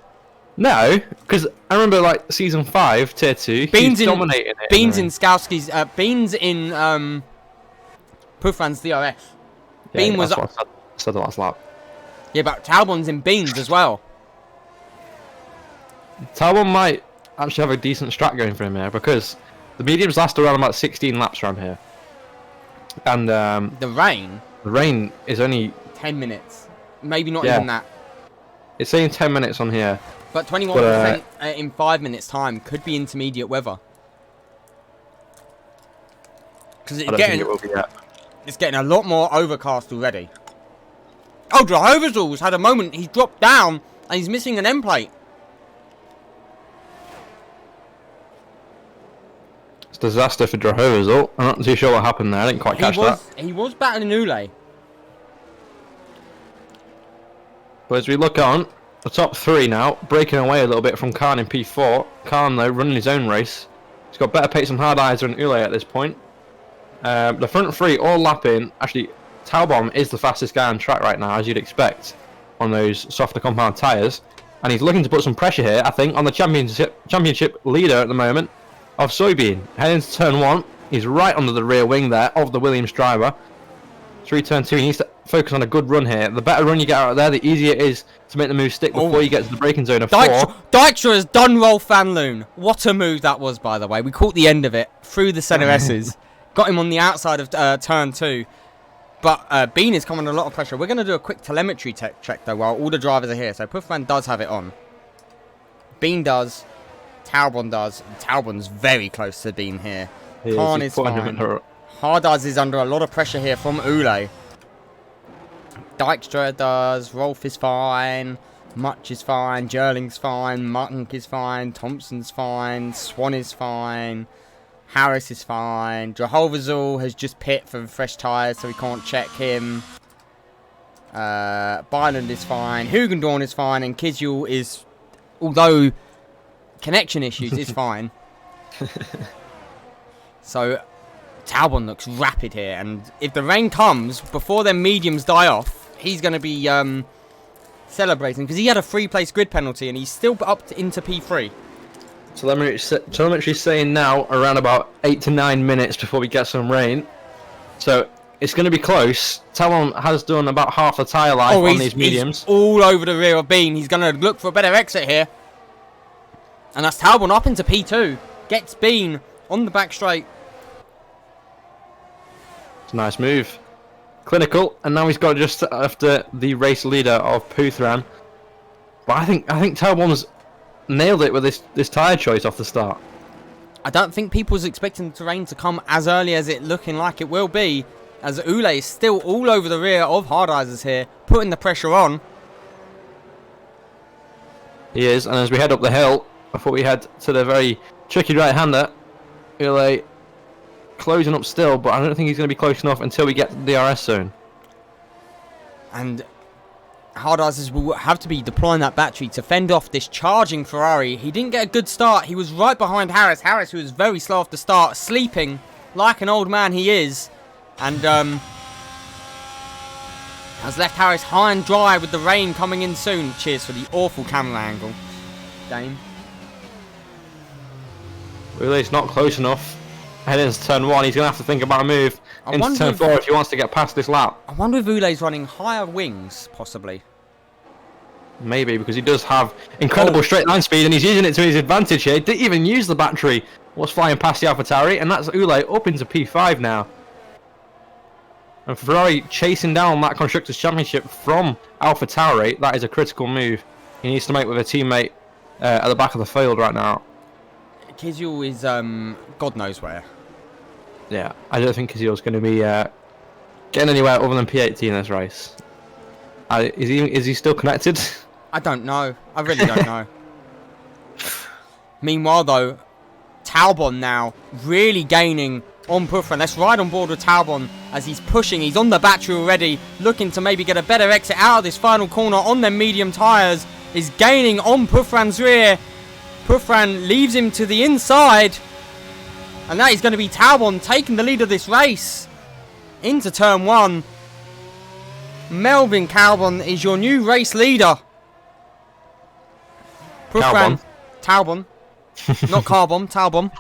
No, because I remember like season 5, tier 2. Beans in dominating it. Beans in Skowski's. Beans in Puthran's DRS. Yeah, Bean was. that's what I said the last lap. Yeah, but Talbon's in Beans as well. Talbot might actually have a decent strat going for him here because the mediums last around about 16 laps around here, and The rain is only 10 minutes, maybe not Yeah. even that. it's saying 10 minutes on here. But 21% in 5 minutes time could be intermediate weather. Because I don't think it will be yet. it's getting a lot more overcast already. Oh, Drahovezal's had a moment. He's dropped down and he's missing an end plate. It's a disaster for Drahovezal. I'm not too sure what happened there. I didn't quite catch that. He was battling Ule. But as we look on, the top 3 now, breaking away a little bit from Khan in P4. Khan, though, running his own race. He's got better pace and hard eyes than Ule at this point. The front 3 all lapping. Actually, Talbot is the fastest guy on track right now, as you'd expect, on those softer compound tyres. And he's looking to put some pressure here, I think, on the championship leader at the moment of Soybean. Heading to turn 1. He's right under the rear wing there of the Williams driver. Through turn 2, he needs to focus on a good run here. The better run you get out of there, the easier it is to make the move stick before you get to the braking zone of 4. Dijkstra has done Rolf van Loon. What a move that was, by the way. We caught the end of it through the centre S's. Got him on the outside of turn 2. But Bean is coming under a lot of pressure. We're going to do a quick telemetry check, though, while all the drivers are here. So Puthran does have it on. Bean does. Talbot does. Talbot's very close to Bean here. Khan is fine. Hard Eyes is under a lot of pressure here from Ule. Dijkstra does. Rolf is fine. Much is fine. Jerling's fine. Monk is fine. Thompson's fine. Swan is fine. Harris is fine. Drahovezal has just pit for fresh tyres, so we can't check him. Byland is fine. Hugendorn is fine. And Kizul is, although connection issues, is fine. So Talbot looks rapid here, and if the rain comes before their mediums die off, he's going to be celebrating because he had a 3-place grid penalty and he's still up into P3. Telemetry's saying now around about 8 to 9 minutes before we get some rain, so it's going to be close. Talon has done about half the tyre life on these mediums. He's all over the rear of Bean. He's going to look for a better exit here, and that's Talbot up into P2. Gets Bean on the back straight. It's a nice move. Clinical, and now he's got just after the race leader of Puthran. But I think Talbot's nailed it with this tyre choice off the start. I don't think people was expecting the terrain to come as early as it looking like it will be, as Ule is still all over the rear of Hard Eyes here, putting the pressure on. He is, and as we head up the hill, before we head to the very tricky right-hander, Ule closing up still, but I don't think he's going to be close enough until we get to the DRS zone. And Hard Eyes will have to be deploying that battery to fend off this charging Ferrari. He didn't get a good start. He was right behind Harris. Harris, who was very slow off the start, sleeping like an old man he is. And has left Harris high and dry with the rain coming in soon. Cheers for the awful camera angle, Dame. Ule's not close enough. Heading into turn 1, he's going to have to think about a move into turn 4 if he wants to get past this lap. I wonder if Ule's running higher wings, possibly. Maybe, because he does have incredible straight line speed and he's using it to his advantage here. Didn't even use the battery. Was flying past the AlphaTauri, and that's Ule up into P5 now. And Ferrari chasing down that Constructors' Championship from AlphaTauri. That is a critical move he needs to make with a teammate at the back of the field right now. Kizil is God knows where. Yeah, I don't think Kizil's going to be getting anywhere other than P18 in this race. Is he still connected? I don't know. I really don't know. Meanwhile, though, Talbot now really gaining on Puffran. Let's ride on board with Talbot as he's pushing. He's on the battery already, looking to maybe get a better exit out of this final corner on their medium tyres. Is gaining on Puffran's rear. Puffran leaves him to the inside. And that is going to be Talbot taking the lead of this race into turn 1. Melvin Calbon is your new race leader. Puffran, Talbon, not Carbon, Talbon.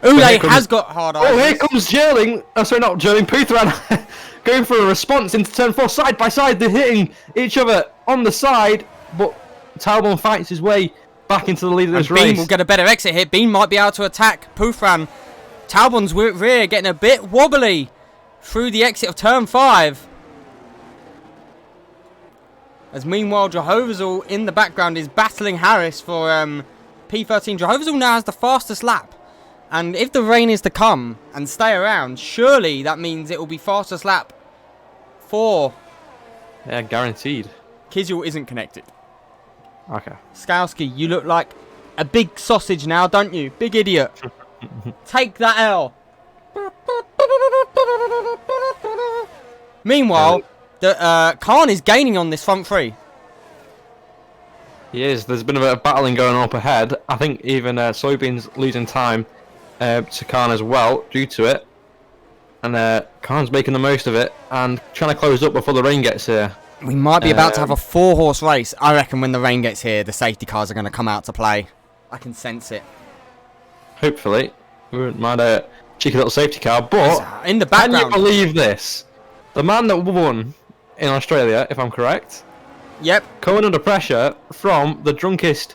Ule has got hard eyes. Oh, here comes Jerling. Oh, sorry, not Jerling. Puthran going for a response into turn 4, side by side. They're hitting each other on the side, but Talbon fights his way back into the lead of this race. Bean will get a better exit here. Bean might be able to attack Puthran. Talbon's rear getting a bit wobbly through the exit of turn 5. As meanwhile, Jehovah's in the background is battling Harris for P13. Jehovah's now has the fastest lap. And if the rain is to come and stay around, surely that means it will be fastest lap for... Yeah, guaranteed. Kizil isn't connected. Okay. Skowski, you look like a big sausage now, don't you? Big idiot. Take that L. Meanwhile... Khan is gaining on this front 3. He is. There's been a bit of battling going on up ahead. I think even Soybean's losing time to Khan as well due to it. And Khan's making the most of it and trying to close up before the rain gets here. We might be about to have a 4-horse race. I reckon when the rain gets here, the safety cars are going to come out to play. I can sense it. Hopefully. We wouldn't mind a cheeky little safety car, but in the background, can you believe this? The man that won in Australia, if I'm correct. Yep. Coming under pressure from the drunkest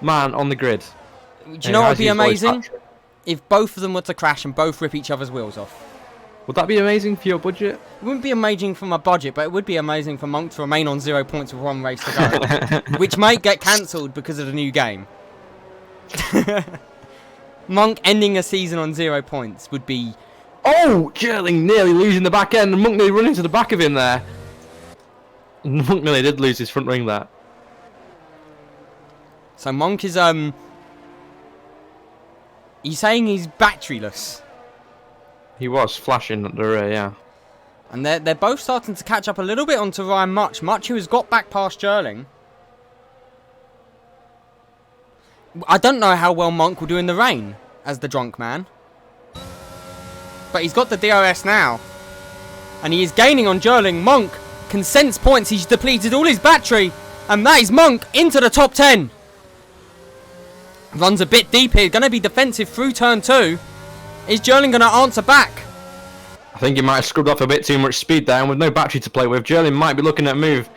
man on the grid. Do you know what would be amazing? If both of them were to crash and both rip each other's wheels off. Would that be amazing for your budget? It wouldn't be amazing for my budget, but it would be amazing for Monk to remain on 0 points with 1 race to go. Which might get cancelled because of the new game. Monk ending a season on 0 points would be... Oh! Jerling nearly losing the back end, and Monk nearly running to the back of him there. Monk nearly did lose his front ring there. So Monk is, he's saying he's batteryless. He was flashing at the rear, yeah. And they're both starting to catch up a little bit onto Ryan Much. Much, who has got back past Jerling. I don't know how well Monk will do in the rain as the drunk man. But he's got the DRS now. And he is gaining on Jerling. Monk can sense points. He's depleted all his battery. And that is Monk into the top 10. Runs a bit deep here. Going to be defensive through turn 2. Is Jerling going to answer back? I think he might have scrubbed off a bit too much speed there, and with no battery to play with, Jerling might be looking at a move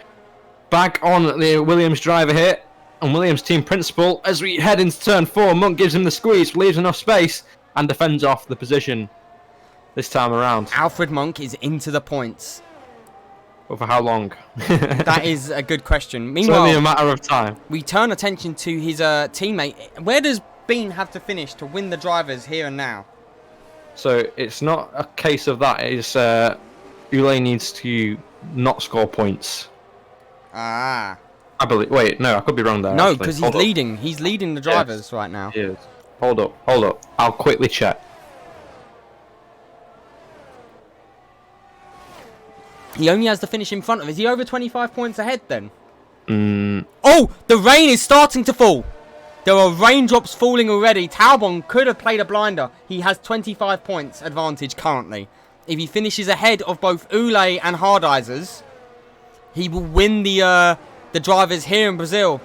back on the Williams driver here, and Williams team principal. As we head into turn 4, Monk gives him the squeeze, leaves enough space, and defends off the position this time around. Alfred Monk is into the points. But for how long? That is a good question. It's Meanwhile, only a matter of time. we turn attention to his teammate. Where does Bean have to finish to win the drivers here and now? So it's not a case of that. It's Ule needs to not score points. Ah. I believe. Wait, no, I could be wrong there. No, actually. because he's Hold up. leading. He's leading the drivers right now. He is. Hold up, hold up. I'll quickly check. He only has to finish in front of. Is he over 25 points ahead then? Mm, Oh, the rain is starting to fall. There are raindrops falling already. Talbot could have played a blinder. He has 25 points advantage currently. If he finishes ahead of both Ule and Hardizers, he will win the drivers here in Brazil.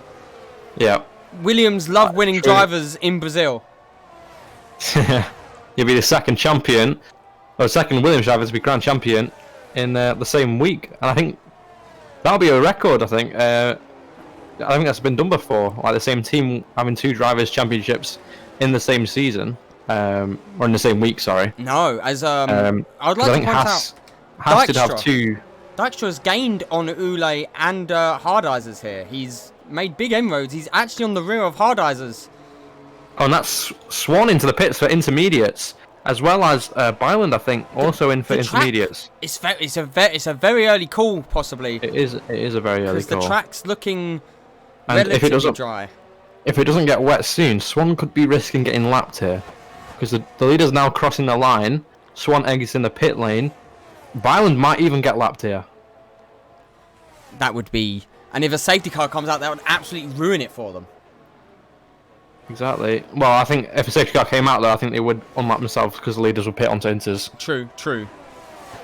yeah. Williams love winning True. drivers in Brazil. He'll be the second champion, or second Williams driver to be grand champion in the same week. And I think That'll be a record, I think. I think that's been done before. Like the same team having 2 drivers' championships in the same season, or in the same week. Sorry. No, as I would 'Cause like I to think point Haas did have Dijkstra. 2. Dijkstra has gained on Ule and Hardizers here. He's made big inroads. He's actually on the rear of Hardizers. Oh, and that's Swan into the pits for intermediates, as well as Byland, I think, also in for the track- intermediates. It's a very early call, possibly, It is a very early because the call. track's looking And if it relatively doesn't, dry. if it doesn't get wet soon, Swan could be risking getting lapped here, because the leader's now crossing the line. Swan exits in the pit lane. Byland might even get lapped here. That would be, and if a safety car comes out, that would absolutely ruin it for them. Exactly. Well, I think if a safety car came out there, I think they would unlap themselves because the leaders would pit onto inters. True.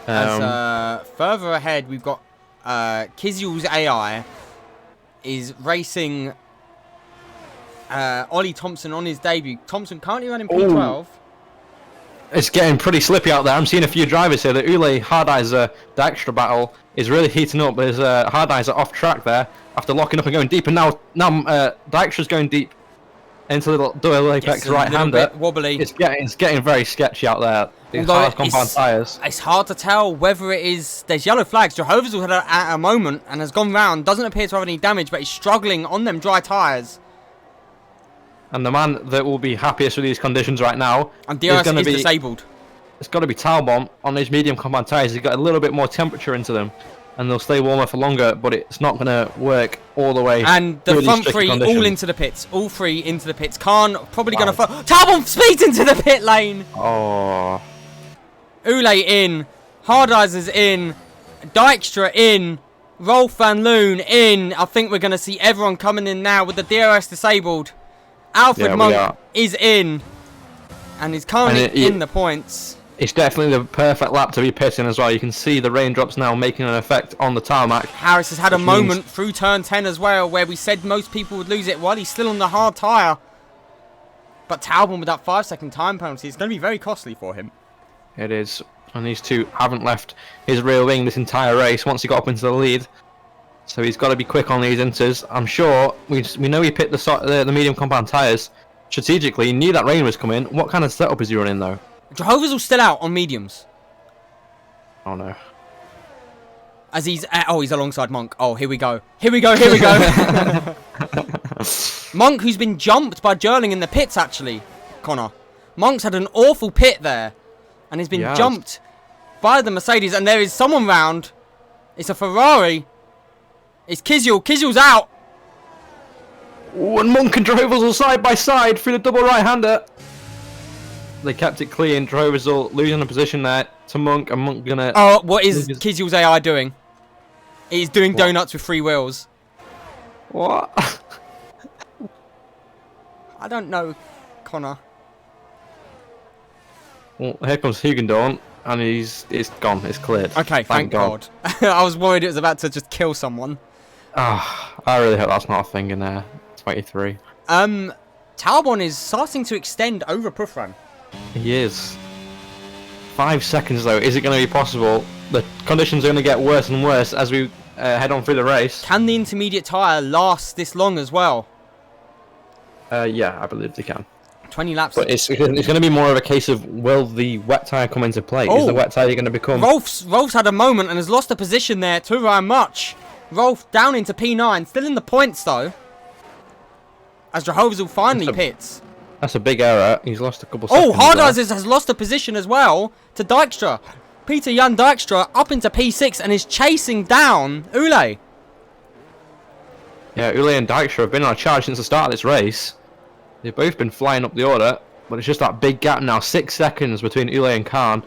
As further ahead, we've got Kizyul's AI is racing Ollie Thompson on his debut. Thompson currently running P12. It's getting pretty slippy out there. I'm seeing a few drivers here. The Ule Hardizer Dijkstra battle is really heating up. There's Hardizer off track there after locking up and going deep, and now Dijkstra's going deep into the double apex right-hander. Wobbly. It's getting very sketchy out there. These Although hard compound tyres. It's hard to tell whether it is. There's yellow flags. Jehovah's had a moment and has gone round. Doesn't appear to have any damage, but he's struggling on them dry tyres. And the man that will be happiest with these conditions right now And DRS is be disabled. It's got to be Talbot on these medium compound tyres. He's got a little bit more temperature into them, and they'll stay warmer for longer. But it's not going to work all the way. And the through front these tricky three all conditions. into the pits. All 3 into the pits. Khan probably going to... Talbot speeds into the pit lane. Oh. Ule in. Hardizer's in. Dijkstra in. Rolf van Loon in. I think we're going to see everyone coming in now with the DRS disabled. Alfred Yeah, we Monk are. is in. And he's currently in the points. It's definitely the perfect lap to be pitting as well. You can see the raindrops now making an effect on the tarmac. Harris has had a Which moment means- through turn 10 as well, where we said most people would lose it while he's still on the hard tyre. But Talbot with that 5-second time penalty is going to be very costly for him. It is. And these two haven't left his rear wing this entire race once he got up into the lead. So he's got to be quick on these inters. I'm sure we know he picked the medium compound tyres strategically. He knew that rain was coming. What kind of setup is he running though? Jehovah's all still out on mediums. Oh no. As he's alongside Monk. Oh, here we go. Here we go. Monk, who's been jumped by Jerling in the pits, actually, Connor. Monk's had an awful pit there. And he's been Yes. jumped by the Mercedes. And there is someone round. It's a Ferrari. It's Kizyul. Kizyul's out. Ooh, and Monk and Droversal side by side through the double right-hander. They kept it clean. Droversal losing a position there to Monk, and Monk gonna... Oh, what is Lose- Kizyul's AI doing? He's doing donuts with 3 wheels. What? I don't know, Connor. Well, here comes Hugendorn, and it's gone. It's cleared. Okay, thank God. I was worried it was about to just kill someone. Ah, I really hope that's not a thing in 23. Talbot is starting to extend over Puffran. He is. 5 seconds though. Is it going to be possible? The conditions are going to get worse and worse as we head on through the race. Can the intermediate tyre last this long as well? Yeah, I believe they can. 20 laps. But it's going to be more of a case of will the wet tyre come into play? Is Oh. the wet tyre going to become... Rolf's had a moment and has lost a position there to Ryan Much. Rolf down into P9, still in the points though. As Jehovah's will finally That's a- pits. That's a big error. He's lost a couple Oh, seconds there. Hardizers has lost a position as well to Dijkstra. Peter Jan Dijkstra up into P6 and is chasing down Ule. Yeah, Ule and Dijkstra have been on a charge since the start of this race. They've both been flying up the order, but it's just that big gap now, 6 seconds between Ule and Khan.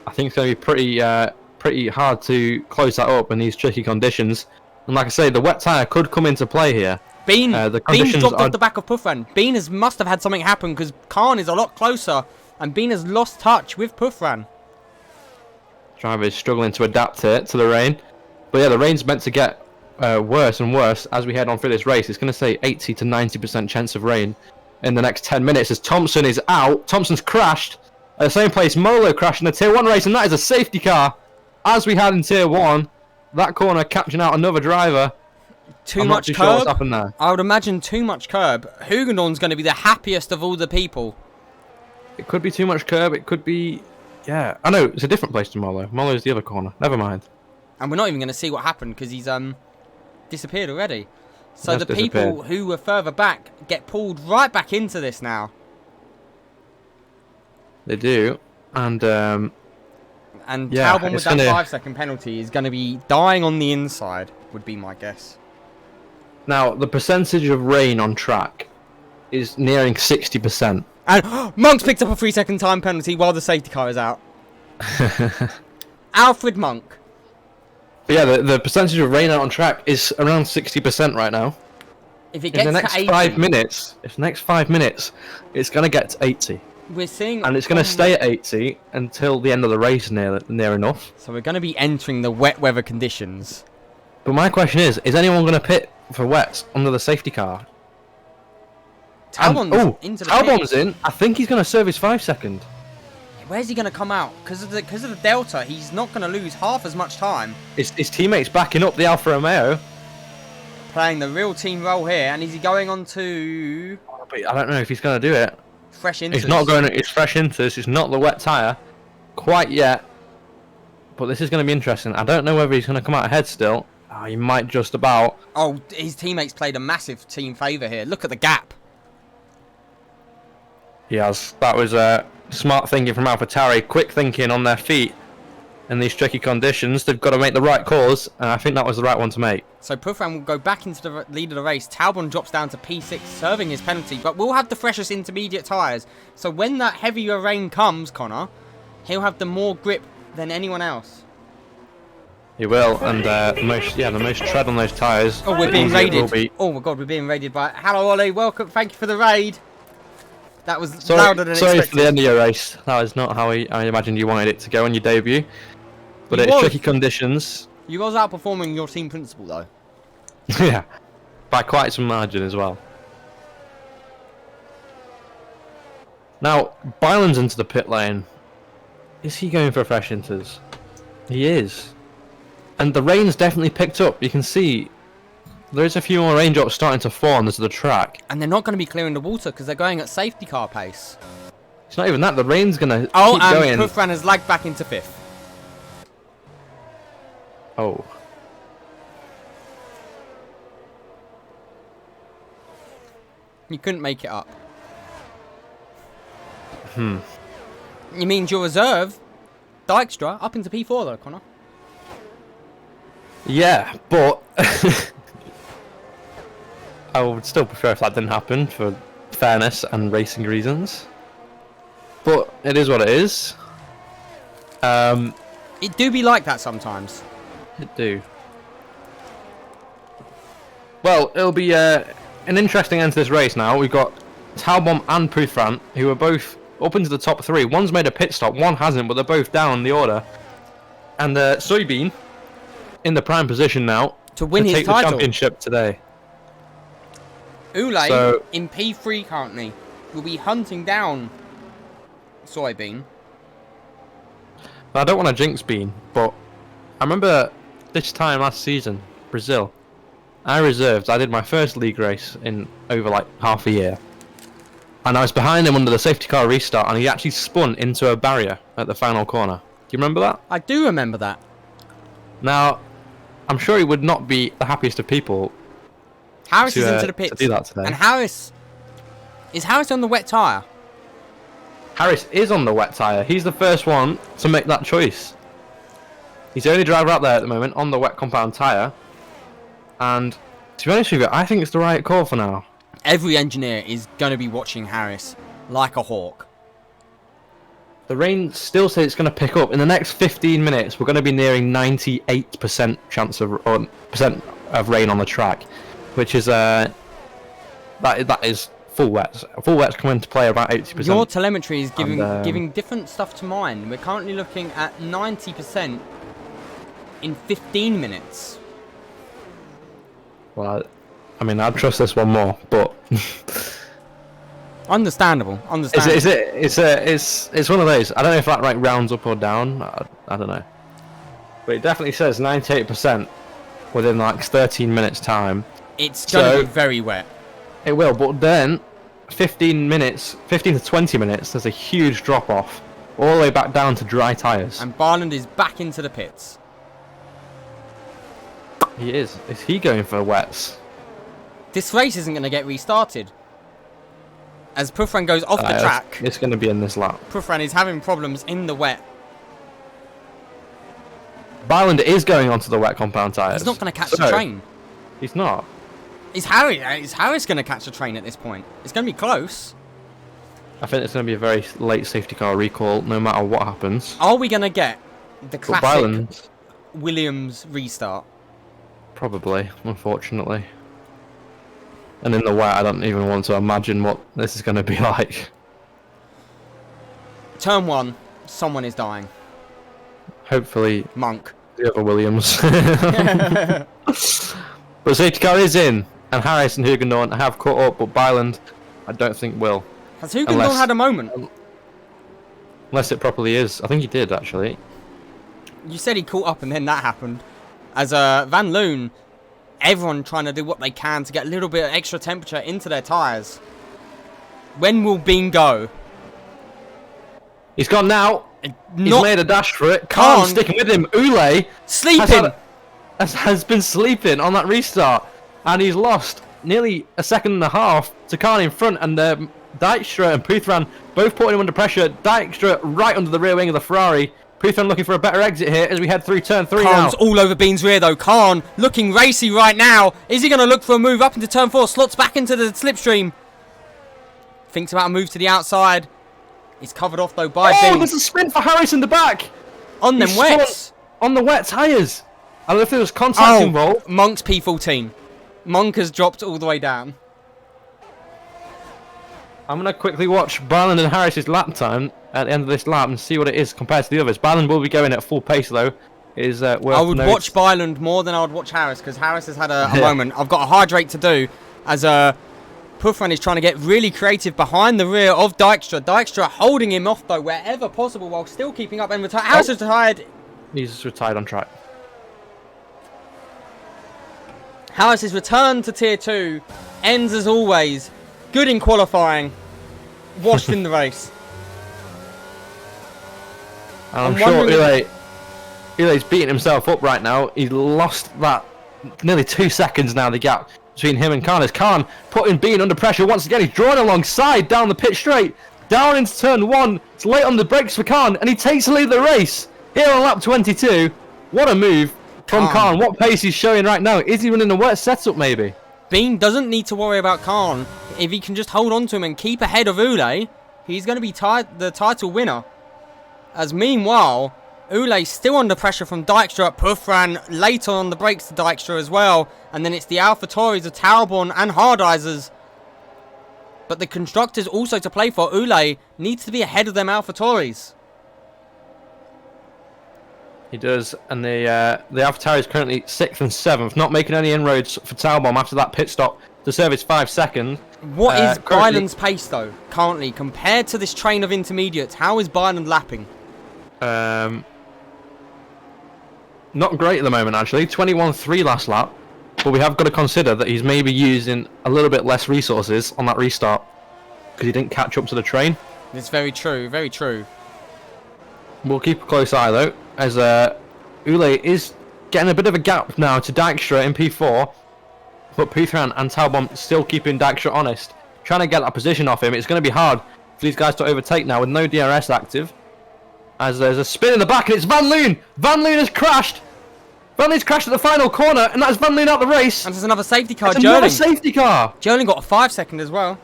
I think it's going to be pretty hard to close that up in these tricky conditions. And like I say, the wet tyre could come into play here. Bean The Bean conditions dropped are- off the back of Puffran. Bean must have had something happen because Khan is a lot closer and Bean has lost touch with Puffran. Driver is struggling to adapt to the rain. But yeah, the rain's meant to get worse and worse as we head on through this race. It's going to say 80 to 90% chance of rain in the next 10 minutes as Thompson is out. Thompson's crashed at the same place Molo crashed in the Tier 1 race, and that is a safety car as we had in Tier 1. that corner catching out another driver. Too I'm not much too sure what's curb. happened there. I would imagine too much curb. Hugendorn's going to be the happiest of all the people. It could be too much curb. It could be... Yeah. I know, it's a different place to Molo. Molo's the other corner. Never mind. And we're not even going to see what happened because he's disappeared already. So He the has people disappeared. who were further back get pulled right back into this now. They do. And, And Yeah, Talbot with it's that gonna- 5-second penalty is going to be dying on the inside, would be my guess. now, the percentage of rain on track is nearing 60%. And Monk's picked up a 3-second time penalty while the safety car is out. Alfred Monk. But yeah, the percentage of rain out on track is around 60% right now. If it In the gets next to 80, 5 minutes, it's going to get to 80. we're seeing... And it's going to stay at 80 until the end of the race near enough. So we're going to be entering the wet weather conditions. But my question is anyone going to pit for wets under the safety car? Talbot's into the Talbot's pit. in. I think he's going to serve his 5-second. Where's he going to come out? Because of the delta, he's not going to lose half as much time. His teammates backing up the Alfa Romeo. Playing the real team role here, and is he going on to But I don't know if he's going to do it. fresh into? It's not going. It's fresh into this. It's not the wet tyre quite yet. But this is going to be interesting. I don't know whether he's going to come out ahead still. He might just about. Oh, his teammates played a massive team favour here. Look at the gap. He has. That was smart thinking from AlphaTauri. Quick thinking on their feet. In these tricky conditions, they've got to make the right calls, and I think that was the right one to make. So Pufran will go back into the lead of the race. Talbot drops down to P6, serving his penalty, but will have the freshest intermediate tyres. So when that heavier rain comes, Connor, he'll have the more grip than anyone else. He will, and the most tread on those tyres. Oh, we're the being easier it will raided. be. Oh my god, we're being raided by... Hello, Ollie. Welcome. Thank you for the raid. That was Sorry, louder than sorry expected. for the end of your race. That was not how I imagined you wanted it to go on your debut. But You it's was. tricky conditions. You was outperforming your team principal, though. Yeah, by quite some margin as well. Now, Byland's into the pit lane. Is he going for fresh inters? He is. And the rain's definitely picked up. You can see there's a few more raindrops starting to fall onto the track. And they're not going to be clearing the water because they're going at safety car pace. It's not even that. The rain's going to Oh, keep and going. Pufran has lagged back into 5th. Oh. You couldn't make it up. Hmm. You mean your reserve, Dykstra, up into P4 though, Connor? Yeah, but I would still prefer if that didn't happen for fairness and racing reasons. But it is what it is. It do be like that sometimes. It do. Well, it'll be an interesting end to this race now. We've got Talbot and Pufran, who are both up into the top 3. One's made a pit stop, one hasn't, but they're both down the order. And Soybean in the prime position now To win his take title. the championship today. Ule, So- in P3 currently, will be hunting down Soybean. I don't want to jinx Bean, but I remember this time last season, Brazil, I did my first league race in over like half a year. And I was behind him under the safety car restart, and he actually spun into a barrier at the final corner. Do you remember that? I do remember that. Now, I'm sure he would not be the happiest of people Harris to, is into the to pits. do that today. And Harris... Is Harris on the wet tyre? Harris is on the wet tyre. He's the first one to make that choice. He's the only driver out there at the moment on the wet compound tyre. And to be honest with you, I think it's the right call for now. Every engineer is going to be watching Harris like a hawk. The rain still says it's going to pick up. In the next 15 minutes, we're going to be nearing 98% chance of or percent of rain on the track, which is that is full wets. Full wets come into play about 80%. Your telemetry is giving And, giving different stuff to mine. We're currently looking at 90% in 15 minutes. Well, I mean, I'd trust this one more, but Understandable. it's one of those. I don't know if that like rounds up or down. I don't know. but it definitely says 98% within like 13 minutes time. It's going to So- be very wet. It will, but then 15 to 20 minutes, there's a huge drop off all the way back down to dry tyres. And Barland is back into the pits. He is. Is he going for wets? This race isn't going to get restarted. As Puffran goes off the track, It's going to be in this lap. Puffran is having problems in the wet. Byland is going onto the wet compound tyres. He's not going to catch the train. He's not. Is Harris going to catch the train at this point? It's going to be close. I think it's going to be a very late safety car recall, no matter what happens. Are we going to get the But classic Byland, Williams restart? probably, unfortunately. And in the wet, I don't even want to imagine what this is going to be like. Turn 1, someone is dying. Hopefully, Monk. the other Williams. But safety car is in, and Harris and Hugendorn have caught up, but Byland, I don't think will. Has Hugendorn Unless- had a moment? Unless it properly is. I think he did, actually. You said he caught up and then that happened. As Van Loon, everyone trying to do what they can to get a little bit of extra temperature into their tyres. When will Bean go? He's gone now. He's Not made a dash for it. Khan. Khan sticking with him. Ule sleeping! has been sleeping on that restart, and he's lost nearly a second and a half to Khan in front, and Dijkstra and Puthran both putting him under pressure. Dijkstra right under the rear wing of the Ferrari. Puthran looking for a better exit here as we head through turn 3 Khan's now. all over Bean's rear though. Khan looking racy right now. Is he going to look for a move up into turn 4? Slots back into the slipstream. Thinks about a move to the outside. He's covered off though by Oh, Bean. there's a sprint for Harris in the back. On them He's wets. on the wet tyres. I don't know if there was contact involved. Monk's P14. Monk has dropped all the way down. I'm going to quickly watch Byland and Harris's lap time at the end of this lap and see what it is compared to the others. Byland will be going at full pace though. It is worth I would note. watch Byland more than I would watch Harris because Harris has had a Yeah. moment. I've got a hydrate to do as Puffran is trying to get really creative behind the rear of Dijkstra. Dijkstra holding him off though wherever possible while still keeping up and Harris is retired. He's retired on track. Harris's return to tier 2 ends as always. Good in qualifying. Washed in the race. And I'm I'm sure wondering Ule's beating himself up right now. He lost that nearly 2 seconds now, the gap between him and Khan. As Khan putting Bean under pressure once again. He's drawing alongside down the pit straight. Down into turn 1. It's late on the brakes for Khan, and he takes the lead of the race here on lap 22. What a move from Khan. What pace he's showing right now. Is he running a wet setup maybe? Bean doesn't need to worry about Khan. If he can just hold on to him and keep ahead of Ule, he's going to be the title winner. As meanwhile, Ule's still under pressure from Dijkstra. Puffran later on the brakes to Dijkstra as well. And then it's the AlphaTauris of Tailborn and Hardizers. But the constructors also to play for. Ule needs to be ahead of them AlphaTauris. He does, and the Avatar is currently 6th and 7th, not making any inroads for Tailbomb after that pit stop to serve his 5 seconds. What is currently- Byland's pace though, currently, compared to this train of intermediates? How is Byland lapping? Not great at the moment actually, 21.3 last lap, but we have got to consider that he's maybe using a little bit less resources on that restart because he didn't catch up to the train. It's very true, very true. We'll keep a close eye though, as Ule is getting a bit of a gap now to Dijkstra in P4, but Puthran and Tailbomb still keeping Dijkstra honest, trying to get that position off him. It's going to be hard for these guys to overtake now with no DRS active, as there's a spin in the back and it's Van Loon! Van Loon has crashed! Van Loon's crashed at the final corner, and that's Van Loon out the race! And there's another safety car, It's another Joling. safety car! Joling got a 5-second as well.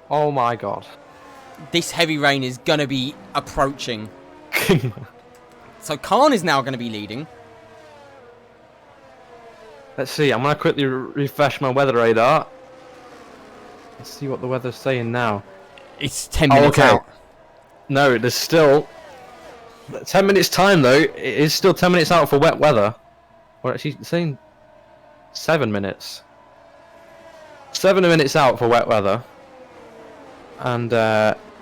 Oh my god. This heavy rain is going to be approaching. So Khan is now going to be leading. Let's see, I'm going to quickly refresh my weather radar. Let's see what the weather's saying now. It's 10 minutes okay. out. No, there's still 10 minutes time though. It is still 10 minutes out for wet weather. Or actually saying 7 minutes. 7 minutes out for wet weather. And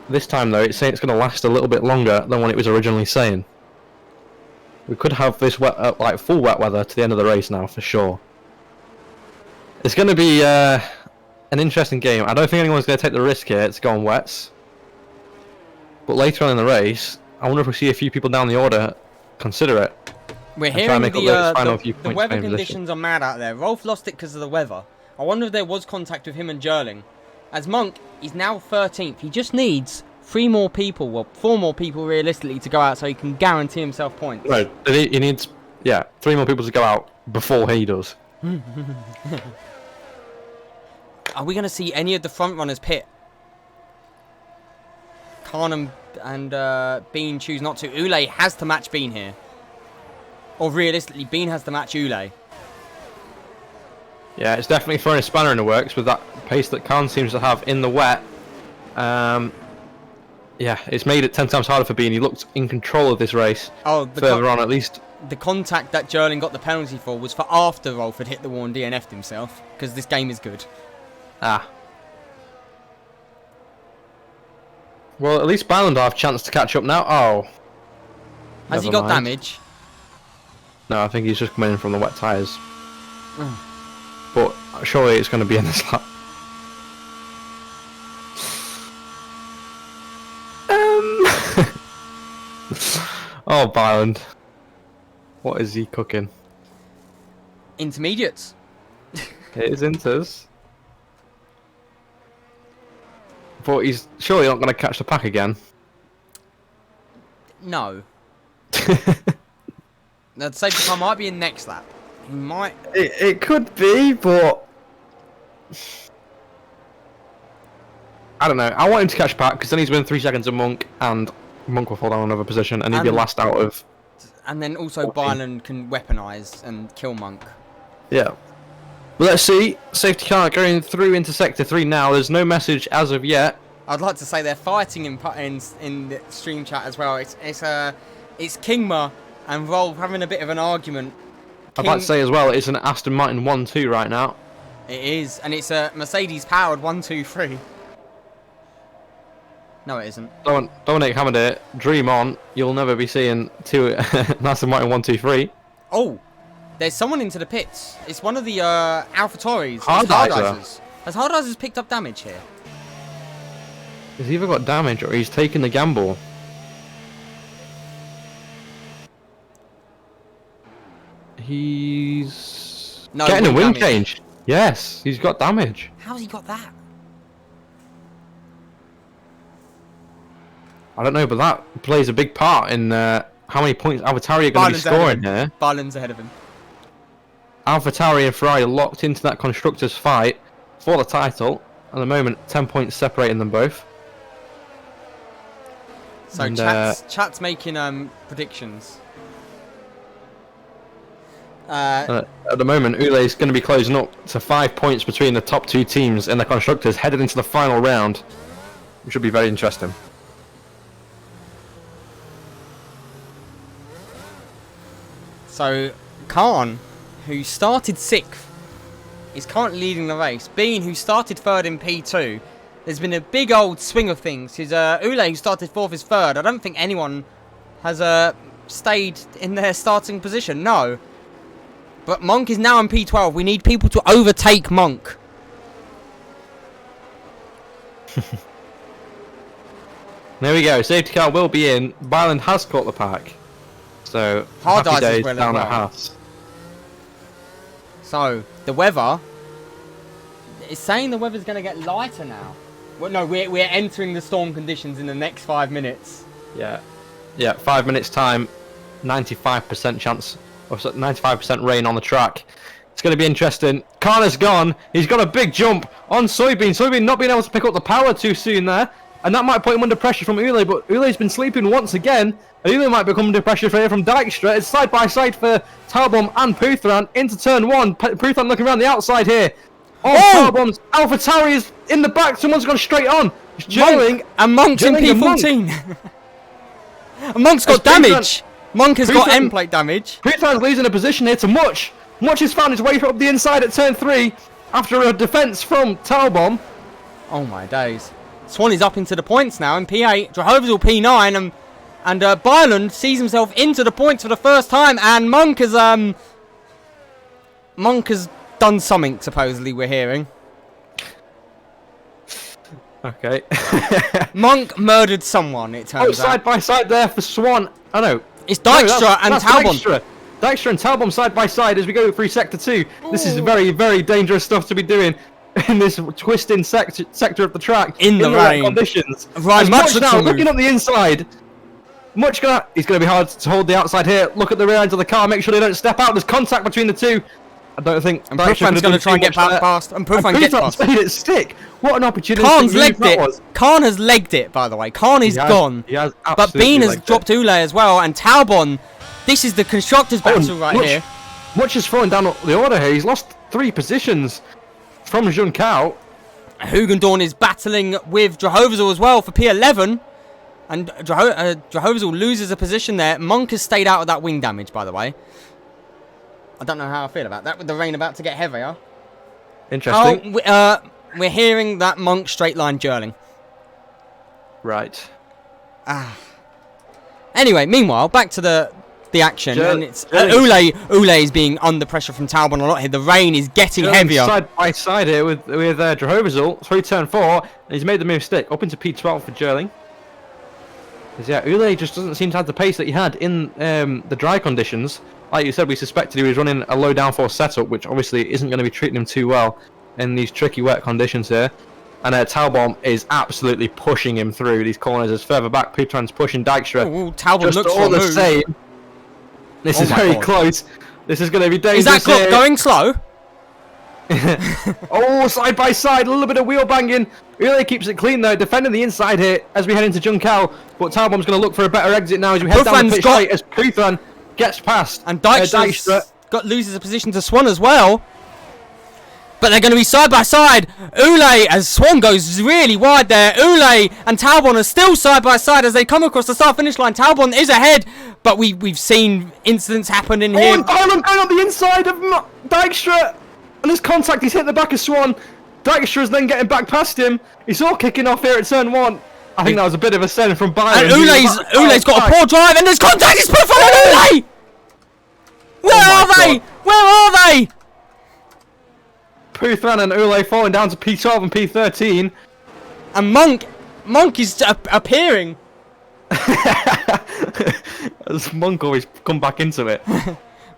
this time though, it's saying it's going to last a little bit longer than what it was originally saying. We could have this wet, like full wet weather to the end of the race now for sure. It's going to be an interesting game. I don't think anyone's going to take the risk here to go on wets. But later on in the race, I wonder if we see a few people down the order consider it. We're try hearing and make up those final few the points weather for main position. conditions are mad out there. Rolf lost it because of the weather. I wonder if there was contact with him and Jerling. As Monk is now 13th, he just needs 3 more people, well, 4 more people realistically to go out so he can guarantee himself points. Right, he needs, 3 more people to go out before he does. Are we going to see any of the front runners pit? Khan and Bean choose not to. Ule has to match Bean here. Or realistically, Bean has to match Ule. Yeah, it's definitely throwing a spanner in the works with that pace that Khan seems to have in the wet. Yeah, it's made it 10 times harder for Bean. He looked in control of this race further on at least. The contact that Jerling got the penalty for was for after Rolf had hit the wall and DNF'd himself. Because this game is good. Ah. Well, at least Byland will have a chance to catch up now. Oh. Has he Never got mind. damage? No, I think he's just coming in from the wet tyres. But surely it's going to be in this lap. Oh, Byland. What is he cooking? Intermediates. It is Inters. But he's surely not going to catch the pack again. No. The safety car might be in next lap. He might. It could be, but I don't know. I want him to catch Pack because then he's within 3 seconds of Monk, and Monk will fall down another position, and he'd be last out of. And then also 14. Byland can weaponize and kill Monk. Yeah. Well, let's see. Safety car going through into Sector 3 now. There's no message as of yet. I'd like to say they're fighting in the stream chat as well. It's Kingma and Rolf having a bit of an argument. I'd like to say as well, it's an Aston Martin 1-2 right now. It is, and it's a Mercedes-powered 1-2-3. No, it isn't. Dominic hammered it. Dream on. You'll never be seeing an Aston Martin 1-2-3. Oh, there's someone into the pits. It's one of the AlphaTauris. It's Hardizer. Has Hardizer's picked up damage here? He's either got damage or he's taken the gamble. He's getting a wing change. Yes, he's got damage. How's he got that? I don't know, but that plays a big part in how many points AlphaTauri are going to be scoring here. Byland's ahead of him. AlphaTauri and Ferrari are locked into that constructors fight for the title. At the moment, 10 points separating them both. So And, chat's making predictions. At the moment, Ule is going to be closing up to 5 points between the top 2 teams in the constructors headed into the final round, which should be very interesting. So Khan, who started 6th, is currently leading the race. Bean, who started 3rd in P2, there's been a big old swing of things. His Ule, who started 4th, is 3rd. I don't think anyone has stayed in their starting position. No. But Monk is now in P12. We need people to overtake Monk. There we go. Safety car will be in. Byland has caught the pack. So, Hard happy eyes as days well as down well. at Haas. So, the weather... It's saying the weather's going to get lighter now. Well, no, we're entering the storm conditions in the next 5 minutes. Yeah. Yeah, 5 minutes time. 95% chance, or 95% rain on the track. It's going to be interesting. Khan gone. He's got a big jump on Soybean. Soybean not being able to pick up the power too soon there. And that might put him under pressure from Ule, but Ule's been sleeping once again. And Ule might become under pressure from Dijkstra. It's side by side for Talbom and Puthran into turn 1. Puthran looking around the outside here. Oh! Talbom's AlphaTauri is in the back. Someone's gone straight on. It's Jerling. And Monk's in P14. And Monk's got damage. Monk has got end plate damage. Puthran's losing a position here to Much. Much has found his way up the inside at turn 3 after a defence from Talbom. Oh my days. Swan is up into the points now in P8. Jehovah's all P9 and And Byland sees himself into the points for the first time, and Monk has done something, supposedly, we're hearing. Okay. Monk murdered someone, it turns out. Side by side there for Swan. Oh no. It's Dykstra and that's Talbot. Dykstra and Talbot side by side as we go through Sector 2. This is very, very dangerous stuff to be doing in this twisting sector of the track. In the right rain. conditions. Ryan As Much Much now looks looking up the inside. Much he's going to be hard to hold the outside here. Look at the rear end of the car. Make sure they don't step out. There's contact between the two. I don't think. And Profan's going to try and get past. And Profan gets past. made it stick. What an opportunity. Khan's legged it. Khan has legged it, by the way. Khan is gone. He has But Bean has dropped Ule as well. And Talbon, this is the constructors' battle right here. Much has fallen down the order here. He's lost 3 positions from Junkao. Hugendorn is battling with Drahovazel as well for P11. And Drahovazel loses a position there. Monk has stayed out of that wing damage, by the way. I don't know how I feel about that with the rain about to get heavier. Interesting. Oh, we're hearing that Monk straight line Jerling. Right. Anyway, meanwhile, back to the action. And it's Ule is being under pressure from Talbot a lot here. The rain is getting heavier. Side by side here with Drahovazel through turn 4. And he's made the move stick up into P12 for Jerling. Because yeah, Ule just doesn't seem to have the pace that he had in the dry conditions. Like you said, we suspected he was running a low downforce setup, which obviously isn't going to be treating him too well in these tricky wet conditions here. And Talbot is absolutely pushing him through these corners as further back. Peterman's pushing Dykstra. Oh, Talbot just looks all for a the move. same. This is very close. This is going to be dangerous. Is that clock going slow? Oh, side by side, a little bit of wheel banging. Ule keeps it clean though, defending the inside here as we head into Junkao. But Talbot's going to look for a better exit now as we head down the pitch straight as Puthan gets past. And Dykstra loses a position to Swan as well. But they're going to be side by side. Ule, as Swan goes really wide there. Ule and Talbot are still side by side as they come across the start-finish line. Talbot is ahead, but we've seen incidents happen in here. And Byland going on the inside of Dykstra. And his contact, he's hit the back of Swan. Dykstra is then getting back past him. It's all kicking off here at turn 1. I think that was a bit of a send from Byland. And Ule's got a poor drive, and there's contact. It's put on Ule. Where are they? Where are they? Puthan and Ule falling down to P12 and P13. And Monk is appearing. As Monk always come back into it.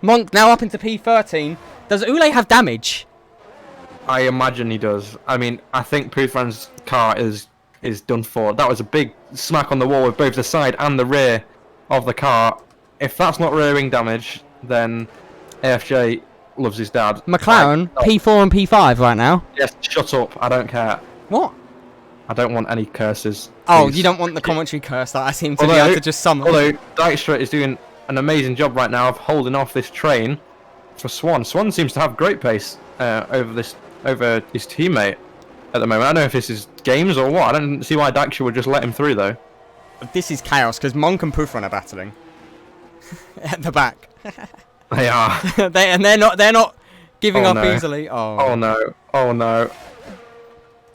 Monk now up into P13. Does Ule have damage? I imagine he does. I mean, I think Puthan's car is done for. That was a big smack on the wall with both the side and the rear of the car. If that's not rear wing damage, then AFJ loves his dad. McLaren, P4 and P5 right now. Yes, shut up. I don't care. What? I don't want any curses. Oh, please. you don't want the commentary curse that I seem to be able to just summon. Although Dykstra is doing an amazing job right now of holding off this train for Swan. Swan seems to have great pace over his teammate at the moment. I don't know if this is games or what. I don't see why Dykstra would just let him through though. This is chaos because Monk and Pufran are battling at the back. They are. they're not giving up easily. Oh no! Oh no!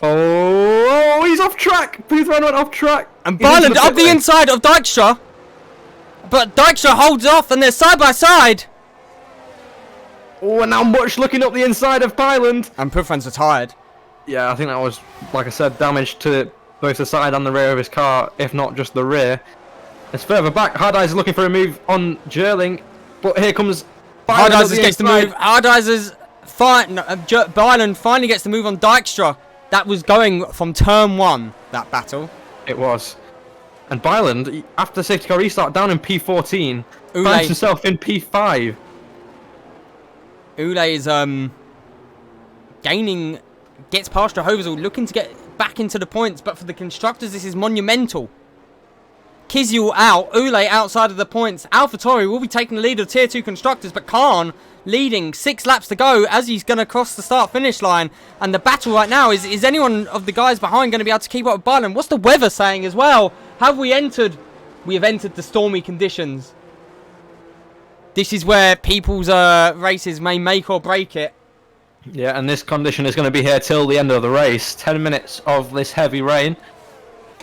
Oh, he's off track. Puthan went off track. And Byland up the inside of Dykstra, but Dykstra holds off, and they're side by side. Oh, and now Much looking up the inside of Byland. And Pufran's retired. Yeah, I think that was, like I said, damage to both the side and the rear of his car, if not just the rear. It's further back. Hard Eyes is looking for a move on Jerling, but here comes Hard Eyes gets the move. Hard Eyes Byland finally gets the move on Dykstra. That was going from turn 1, that battle. It was. And Byland, after the safety car restart, down in P14, finds himself in P5. Ule is gets past Drahovazel, looking to get back into the points, but for the constructors this is monumental. Kizyul out, Ule outside of the points. AlphaTauri will be taking the lead of tier 2 constructors, but Khan leading 6 laps to go as he's going to cross the start-finish line. And the battle right now is anyone of the guys behind going to be able to keep up with Byland? What's the weather saying as well? Have we entered? We have entered the stormy conditions. This is where people's races may make or break it. Yeah, and this condition is going to be here till the end of the race. 10 minutes of this heavy rain.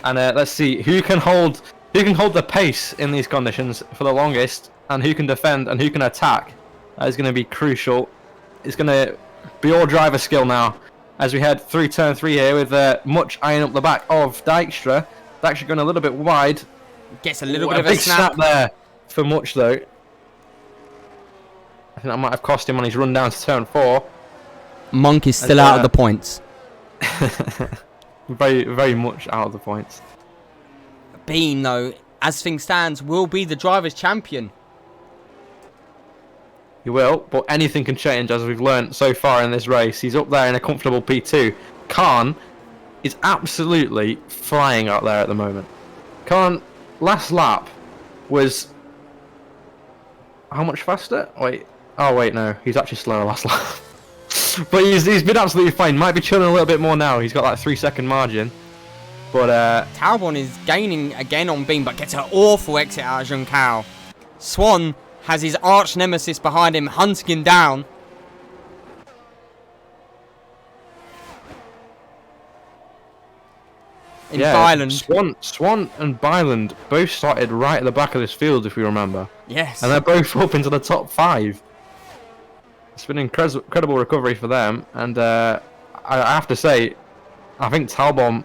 And let's see who can hold who can hold the pace in these conditions for the longest, and who can defend and who can attack, that is going to be crucial. It's going to be all driver skill now as we head through turn 3 here with much eyeing up the back of Dijkstra. Dijkstra going a little bit wide. Gets a little bit of a big snap. there for Much though. I think that might have cost him on his run down to turn 4. Monk is still out of the points. Very, very much out of the points. Bean, though, as things stands, will be the driver's champion. He will, but anything can change, as we've learned so far in this race. He's up there in a comfortable P2. Khan is absolutely flying out there at the moment. Khan, last lap, was... how much faster? Wait. Oh, wait, no. He's actually slower last lap. But he's been absolutely fine. Might be chilling a little bit more now. He's got that 3-second margin. But Talbot is gaining again on Bean, but gets an awful exit out of Junkao. Swan has his arch nemesis behind him, hunting him down. In Byland. Swan and Byland both started right at the back of this field, if we remember. Yes. And they're both up into the top 5. It's been an incredible recovery for them. And I have to say, I think Talbot,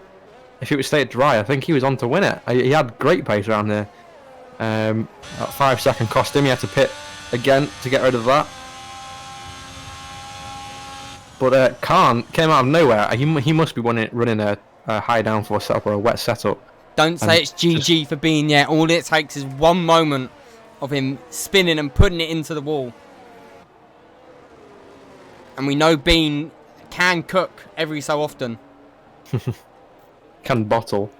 if it was stayed dry, I think he was on to win it. He had great pace around here. That 5-second cost him. He had to pit again to get rid of that. But Khan came out of nowhere. He must be running a high downforce setup or a wet setup. Don't say it's GG for Bean yet. All it takes is one moment of him spinning and putting it into the wall. And we know Bean can cook every so often. Can bottle.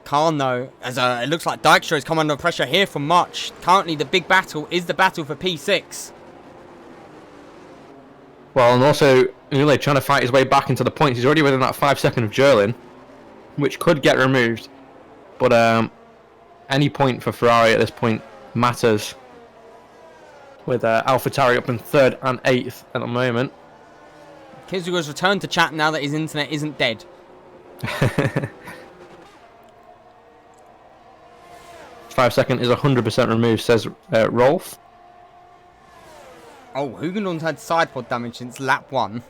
Khan, though, as it looks like Dijkstra has come under pressure here from Much. Currently, the big battle is the battle for P6. Well, and also, Ule trying to fight his way back into the points. He's already within that 5-second of Jerlin, which could get removed. But any point for Ferrari at this point matters. With AlphaTauri up in 3rd and 8th at the moment. Kizuga's returned to chat now that his internet isn't dead. 5-second is 100% removed, says Rolf. Oh, Hugendorn's had side pod damage since lap 1.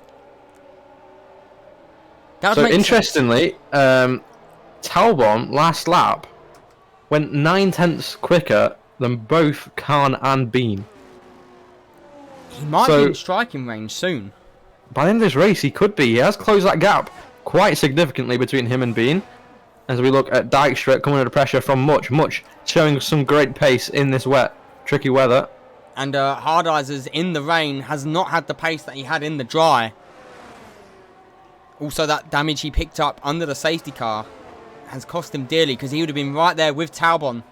So interestingly, Talbot last lap went 9/10 quicker than both Khan and Bean. He might be in striking range soon. By the end of this race, he could be. He has closed that gap quite significantly between him and Bean. As we look at Dijkstra coming under pressure from Much showing some great pace in this wet, tricky weather. And Hardizer's in the rain has not had the pace that he had in the dry. Also, that damage he picked up under the safety car has cost him dearly, because he would have been right there with Talbot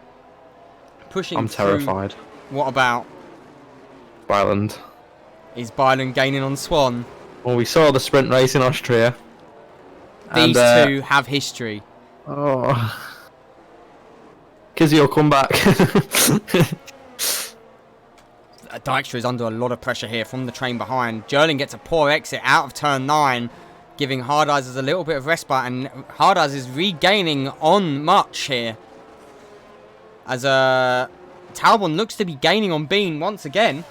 pushing I'm terrified. What about Byland? Is Byland gaining on Swan? Well, we saw the sprint race in Austria. These two have history. Oh. Kizzy will come back. Dijkstra is under a lot of pressure here from the train behind. Jerlin gets a poor exit out of turn 9, giving Hardizers a little bit of respite, and Hardizers is regaining on Much here. As Talbot looks to be gaining on Bean once again.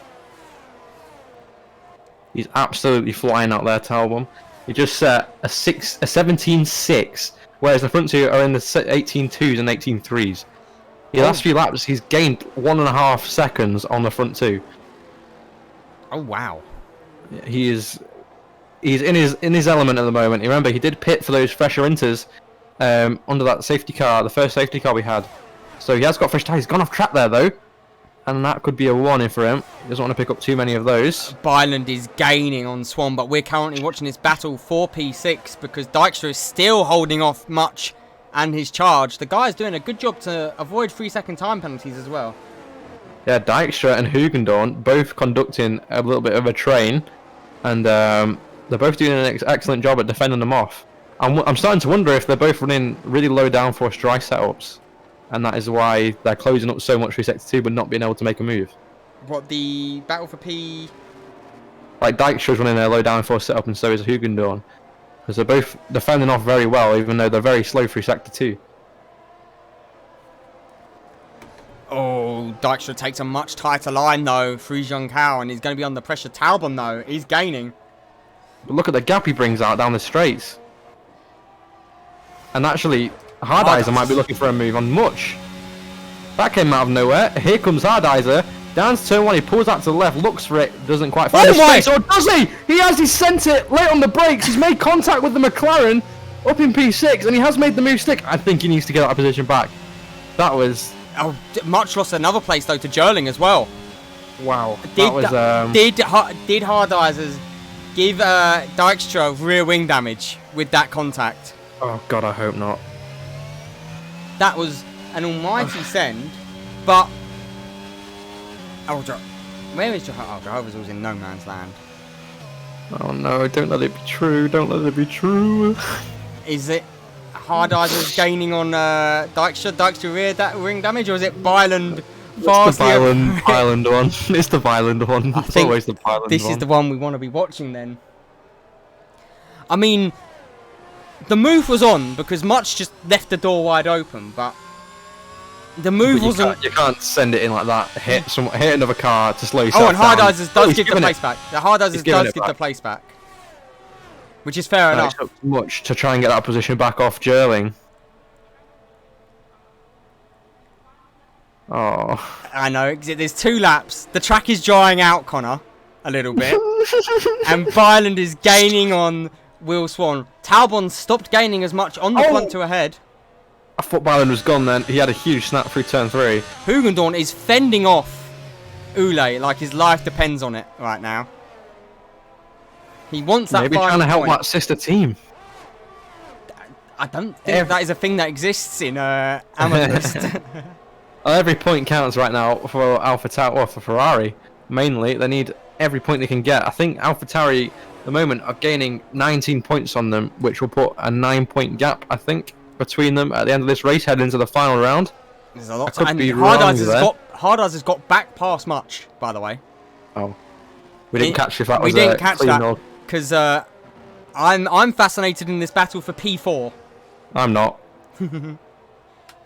He's absolutely flying out there, Talbot. He just set a 17.6, whereas the front two are in the 18.2s and 18.3s. The last few laps, he's gained 1.5 seconds on the front two. Oh wow! He's in his element at the moment. Remember, he did pit for those fresher inters under that safety car, the first safety car we had. So he has got fresh tyres. He's gone off track there though, and that could be a warning for him. He doesn't want to pick up too many of those. Byland is gaining on Swan, but we're currently watching this battle for P6 because Dijkstra is still holding off Much and his charge. The guy's doing a good job to avoid 3-second time penalties as well. Yeah, Dijkstra and Hugendorn both conducting a little bit of a train, and they're both doing an excellent job at defending them off. I'm starting to wonder if they're both running really low downforce dry setups, and that is why they're closing up so much through Sector 2 but not being able to make a move. What, the battle for P... Like, Dijkstra's running a low downforce setup, and so is Hugendorn. Because they're both defending off very well, even though they're very slow through Sector 2. Oh, Dykstra takes a much tighter line though through Zhang and he's going to be under pressure. Talbot though, he's gaining. But look at the gap he brings out down the straights. And actually, Hardizer might be looking for a move on Much. That came out of nowhere. Here comes Hardizer. Down to turn 1, he pulls out to the left, looks for it, doesn't quite find the space. Or does he? He sent it late on the brakes. He's made contact with the McLaren up in P6, and he has made the move stick. I think he needs to get that position back. That was... Oh, Much lost another place though to Jerling as well. Wow. Did That was, Hardizers give Dykstra rear wing damage with that contact? oh, God, I hope not. That was an almighty send, but... Oh, where is Jehovah? Oh, Jehovah's was in no man's land. Oh, no, don't let it be true. Don't let it be true. Is it Hardizers gaining on Dykstra? Dykstra rear ring damage, or is it Byland It's the Byland one. It's the Byland one. I It's think always the Byland one. this is the one we want to be watching then. I mean, the move was on because Much just left the door wide open, but the move wasn't. You can't send it in like that. Hit another car to slow yourself Oh, and down. Hardizers does He's give the given place it. back. The Hardizers does give the place back, which is fair enough. It took much to try and get that position back off Jerling. Oh. I know. There's 2 laps. The track is drying out, Connor, a little bit, and Byland is gaining on Will Swan. Talbot stopped gaining as much on the front to ahead. I thought Byland was gone then. He had a huge snap through turn 3. Hugendorn is fending off Ule like his life depends on it right now. He wants that Maybe final trying to help point. that sister team. I don't think that is a thing that exists in Amethyst. Every point counts right now for AlphaTauri or for Ferrari. Mainly, they need every point they can get. I think AlphaTauri at the moment are gaining 19 points on them, which will put a 9-point gap, I think, between them at the end of this race, heading into the final round. There's a lot. I could And be wrong there. Hardaz has got back past Much, by the way. Oh, we didn't catch if that was We didn't catch clean that or... because I'm fascinated in this battle for P4. I'm not.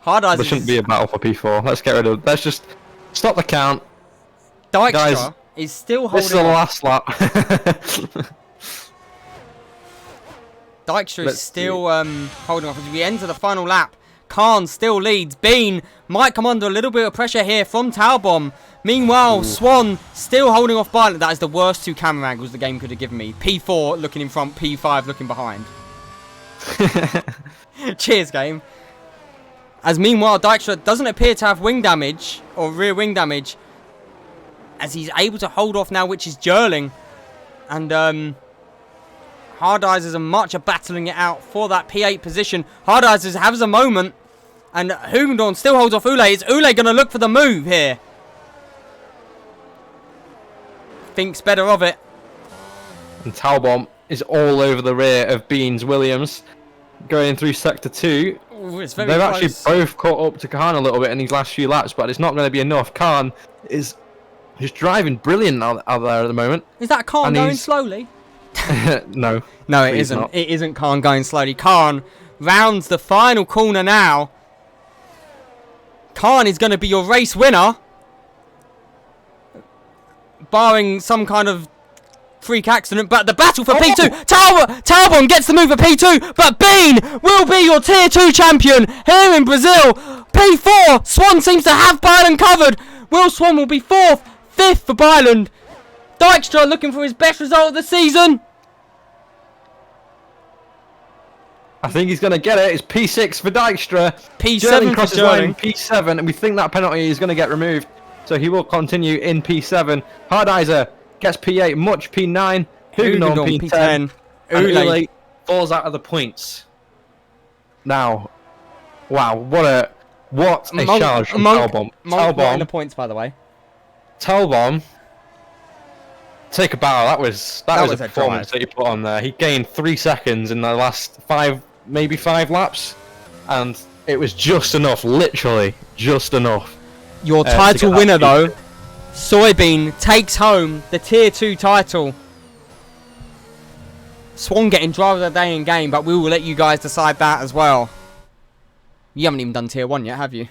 Hardaz There shouldn't be a battle for P4. Let's get rid of. Let's just stop the count. Dykstra Guys, is still This is holding the on. last lap. Dykstra is Let's still holding off as we enter the final lap. Khan still leads. Bean might come under a little bit of pressure here from Talbot. Meanwhile, Swan still holding off Byland. That is the worst 2 camera angles the game could have given me. P4 looking in front, P5 looking behind. Cheers, game. As meanwhile, Dykstra doesn't appear to have wing damage, or rear wing damage, as he's able to hold off now, which is Jerling. And Hardizers and Much are battling it out for that P8 position. Hardizers has a moment, and Hugendorn still holds off Ule. Is Ule going to look for the move here? Thinks better of it. And Talbot is all over the rear of Beans Williams, going through sector 2. Ooh, it's very They've close. actually both caught up to Khan a little bit in these last few laps, but it's not going to be enough. Khan is just driving brilliant out there at the moment. Is that Khan and going he's- slowly? No. No, it Please isn't. not. It isn't Khan going slowly. Khan rounds the final corner now. Khan is going to be your race winner. Barring some kind of freak accident, but the battle for P2. Talbot gets the move for P2, but Bean will be your Tier 2 champion here in Brazil. P4, Swan seems to have Byland covered. Will Swan will be 4th, 5th for Byland. Dykstra looking for his best result of the season. I think he's going to get it. It's P6 for Dykstra. P7 Jerling for crosses Jerling. line P7, and we think that penalty is going to get removed. So he will continue in P7. Hardizer gets P8, Much P9, Hugendorn P10. And Ule falls out of the points. Now, wow, what a charge from Talbot. Not in the points, by the way. Talbot, take a bow. That was a was a performance drive. that you put on there. He gained 3 seconds in the last 5 laps, and it was just enough, literally just enough. Your to title get that winner, P2. though, Soybean takes home the Tier 2 title. Swan getting driver of the day in game, but we will let you guys decide that as well. You haven't even done Tier 1 yet, have you?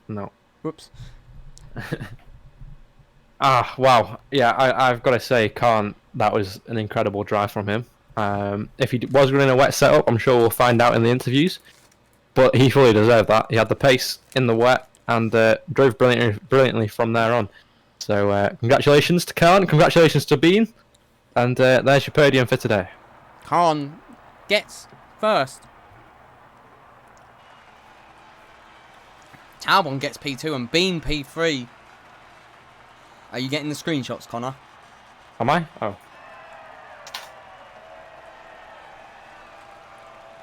No. Whoops. Wow. Yeah, I've got to say, Khan, that was an incredible drive from him. If he was running a wet setup, I'm sure we'll find out in the interviews. But he fully deserved that. He had the pace in the wet and drove brilliantly from there on. So congratulations to Khan, congratulations to Bean, and there's your podium for today. Khan gets first. Talbot gets P2 and Bean P3. Are you getting the screenshots, Connor? Am I? Oh.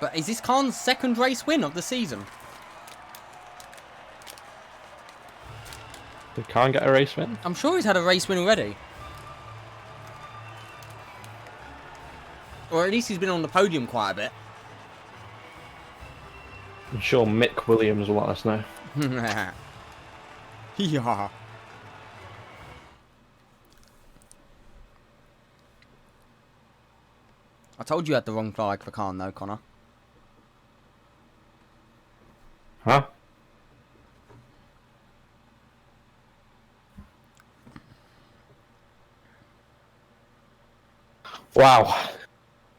But is this Khan's second race win of the season? Did Khan get a race win? I'm sure he's had a race win already. Or at least he's been on the podium quite a bit. I'm sure Mick Williams will let us know. Yeah. I told you had the wrong flag for Khan though, Connor. Huh? Wow.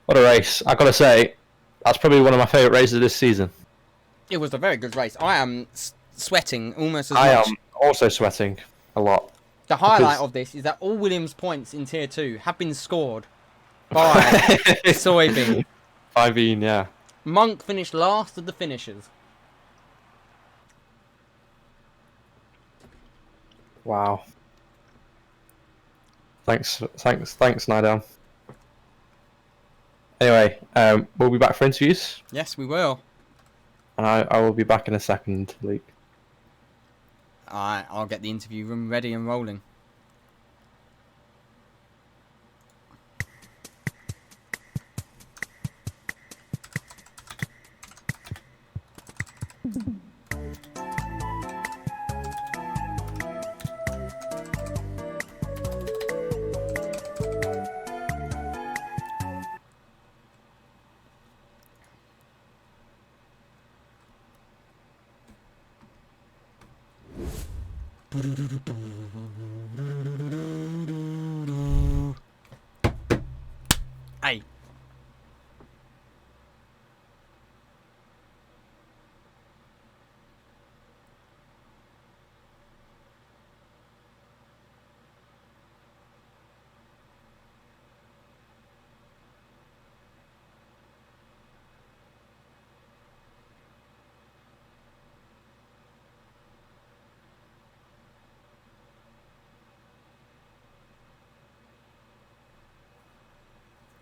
What a race. I gotta say, that's probably one of my favourite races this season. It was a very good race. I am sweating almost as I much. am also sweating a lot. The highlight because- of this is that all Williams points in Tier 2 have been scored by Soybean. 5-1, yeah. Monk finished last of the finishers. Wow. Thanks, Nidal. Anyway, we'll be back for interviews, Yes, we will. and I will be back in a second, Luke. Alright, I'll get the interview room ready and rolling. Hey.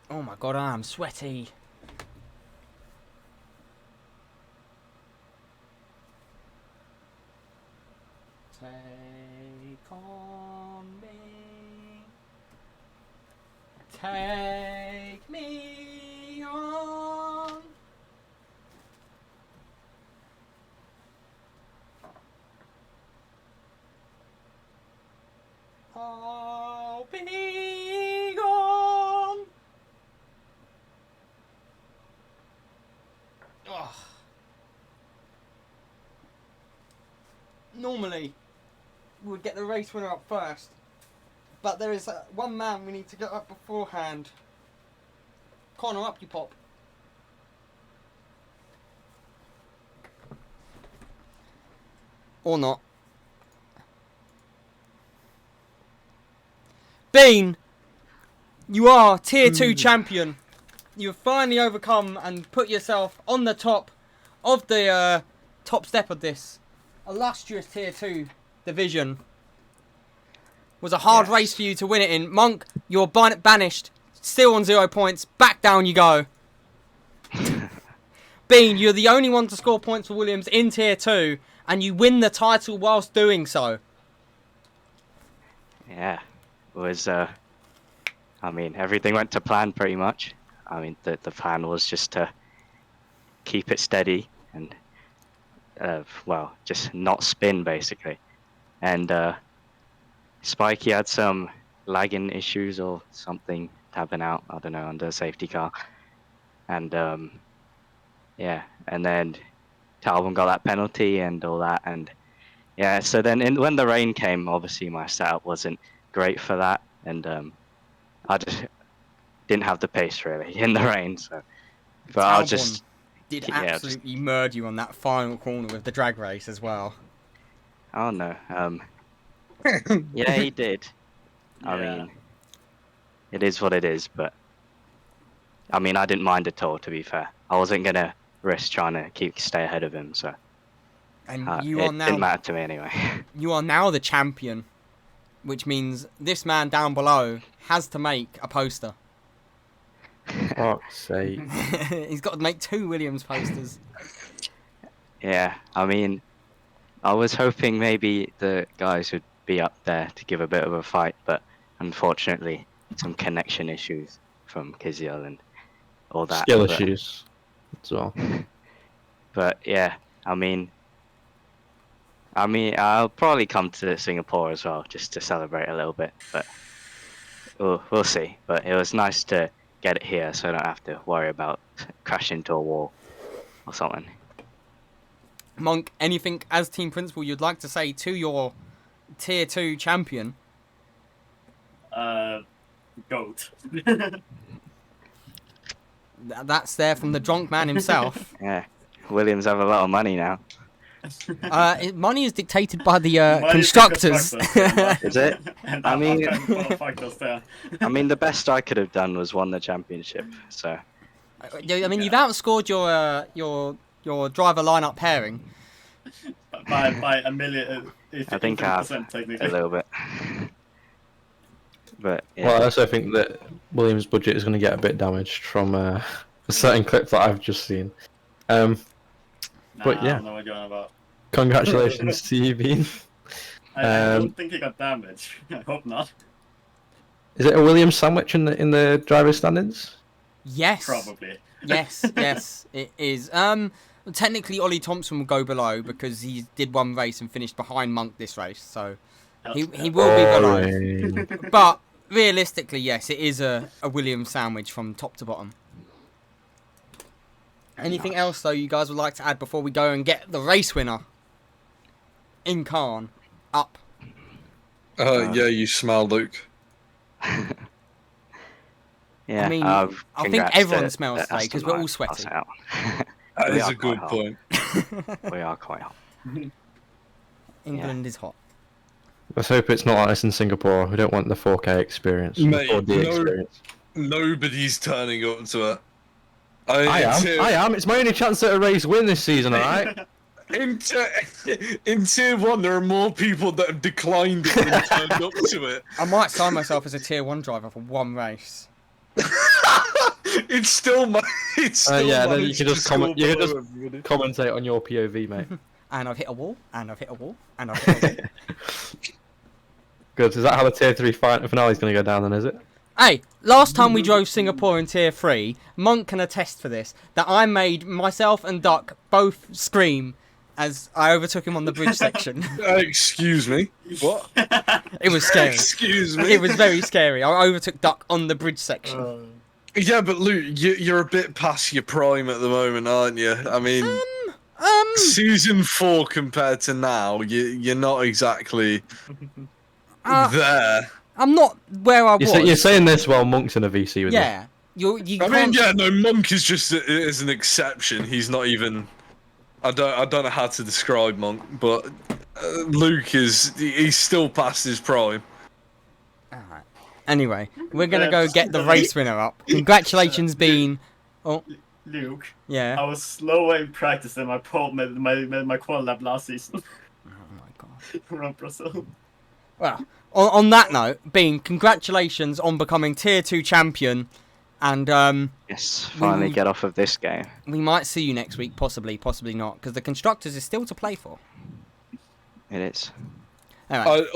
Oh my god, I'm sweaty. Take on me. Take me on. I'll be gone. Ugh. Normally, we would get the race winner up first, but there is one man we need to get up beforehand. Connor, up you pop. Or not. Bean, you are Tier 2 champion. You have finally overcome and put yourself on the top of the top step of this illustrious Tier 2 division. It was a hard race for you to win it in. Monk, you're banished. Still on 0 points. Back down you go. Bean, you're the only one to score points for Williams in Tier 2, and you win the title whilst doing so. Yeah, it was, I mean, everything went to plan pretty much. I mean, the plan was just to keep it steady and, well, just not spin, basically. And Spikey had some lagging issues or something tapping out, I don't know, under a safety car. And, yeah, and then Talbot got that penalty and all that, and yeah. So then, when the rain came, obviously my setup wasn't great for that, and I just didn't have the pace really in the rain. So, but I'll Talbot just did yeah, just absolutely murder you on that final corner with the drag race as well. oh no. Yeah, he did. I Yeah. mean, it is what it is, but I mean, I didn't mind at all. To be fair, I wasn't gonna risk trying to stay ahead of him, so And you it are now didn't matter to me anyway. you are now the champion, which means this man down below has to make a poster. Fuck's sake. He's got to make 2 Williams posters. Yeah, I mean, I was hoping maybe the guys would be up there to give a bit of a fight, but unfortunately, some connection issues from Kiziel and all that. Skill but, issues as well. But yeah, I mean, I'll probably come to Singapore as well just to celebrate a little bit, but we'll see. But it was nice to get it here, so I don't have to worry about crashing into a wall or something. Monk, anything as team principal you'd like to say to your tier 2 champion? Goat. That's there from the drunk man himself. Yeah, Williams have a lot of money now. Money is dictated by the Money constructors. Is it? And I mean- factors there. I mean, the best I could have done was won the championship. So I mean, you've outscored your driver lineup pairing. by a million. I think I have 50% a technically. little bit. But yeah. Well, I also think that Williams' budget is going to get a bit damaged from a certain clip that I've just seen. But yeah. I don't know what you're on about. Congratulations to you, Bean. I don't think he got damaged. I hope not. Is it a Williams sandwich in the driver's standings? Yes. Probably. Yes, it is. Technically, Ollie Thompson will go below because he did one race and finished behind Monk this race, so he will be below. But realistically, yes, it is a Williams sandwich from top to bottom. Anything else, though, you guys would like to add before we go and get the race winner in Khan up? Yeah, you smell, Luke. Yeah, I mean, I think congrats everyone to smells today Aston 'cause we're all Martin. sweaty. Pass out. That We is are a good quite hot. point. We are quite hot. England is hot. Let's hope it's not like this in Singapore. We don't want the 4K experience. Mate, 4D no- experience. Nobody's turning up to it. I am. It's my only chance at a race win this season, alright? In tier 1, there are more people that have declined it than turned up to it. I might sign myself as a tier 1 driver for one race. It's still my. It's still Yeah, then you managed can to just score comment. You can below just everybody. commentate on your POV, mate. And I've hit a wall, and I've hit a wall, and I've hit a wall. Good. Is that how the tier 3 finale is going to go down? Then is it? Hey, last time we drove Singapore in tier 3, Monk can attest for this, that I made myself and Duck both scream as I overtook him on the bridge section. Excuse me. What? It was scary. Excuse me. It was very scary. I overtook Duck on the bridge section. Yeah, but Luke, you're a bit past your prime at the moment, aren't you? I mean, season 4 compared to now, you're not exactly there. I'm not where I was. You're saying this while Monk's in a VC with you. Yeah. You I can't... mean, yeah, no, Monk is just is an exception. He's not even. I don't know how to describe Monk, but Luke he's still past his prime. Alright. Anyway, we're gonna go get the race winner up. Congratulations, Bean. Oh, Luke, I yeah. was slower in practice than my qual lap last season. Oh my god. Around Brazil. Well, on that note, Bean, congratulations on becoming tier 2 champion. And Yes, finally We- get off of this game. we might see you next week, possibly not, because the constructors is still to play for. It is. Anyway,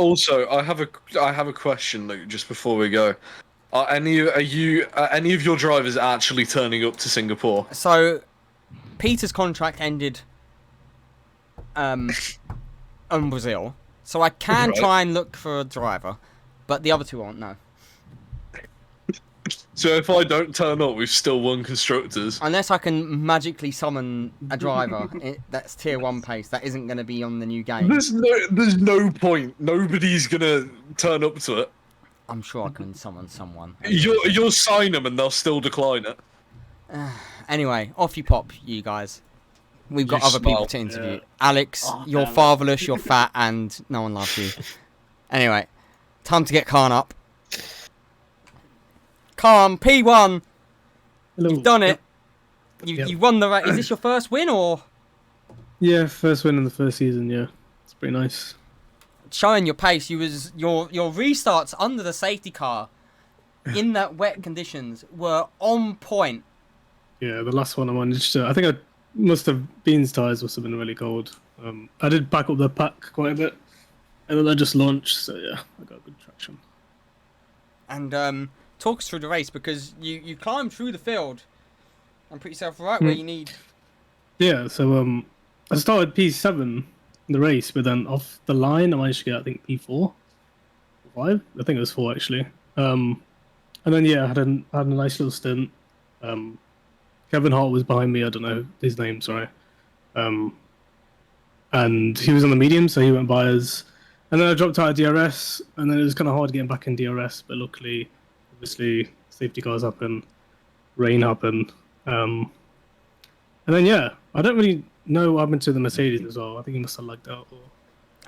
I have a question, Luke. Just before we go, are any of your drivers actually turning up to Singapore? so Peter's contract ended on Brazil, so I can Right. try and look for a driver, but the other two aren't. No. So if I don't turn up, we've still won constructors. Unless I can magically summon a driver that's tier 1 pace, that isn't going to be on the new game. There's no point. Nobody's gonna turn up to it. I'm sure I can summon someone. You'll sign them and they'll still decline it. Anyway, off you pop, you guys. We've got You other people smile. to interview. Yeah. Alex, Oh, you're damn it. fatherless, you're fat, and no one loves you. Anyway, time to get Khan up. Khan, P1, Hello. you've done it. Yep. You won the race. Is this your first win, or Yeah, first win in the first season. Yeah, it's pretty nice. showing your pace? Your restarts under the safety car in that wet conditions were on point. Yeah, the last one I managed to. I think I must have Bean's tires must have been really cold. I did back up the pack quite a bit, and then I just launched. So yeah, I got good traction. And talk us through the race, because you climbed through the field and put yourself right where you need. Yeah, so I started P7 in the race, but then off the line I managed to get I think P4, 5. I think it was 4 actually. And then yeah, I had a nice little stint. Kevin Hart was behind me. I don't know his name, sorry. And he was on the medium, so he went by us. And then I dropped out of DRS, and then it was kind of hard getting back in DRS. But luckily, obviously, safety cars happen, rain happened. And then yeah, I don't really know what happened to the Mercedes as well. I think he must have lagged out or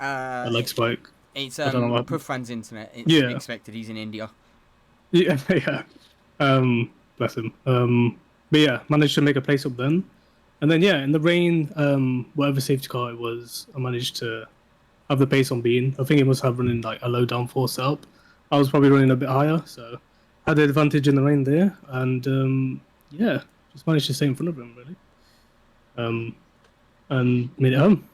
a leg spike. It's I don't know what- Prufran's internet. It's Yeah. expected. He's in India. Yeah, yeah. Bless him. But yeah, managed to make a place up then. And then yeah, in the rain, whatever safety car it was, I managed to have the pace on Bean. I think he must have running like a low downforce setup. I was probably running a bit higher, so I had the advantage in the rain there. And yeah, just managed to stay in front of him really. And made it home.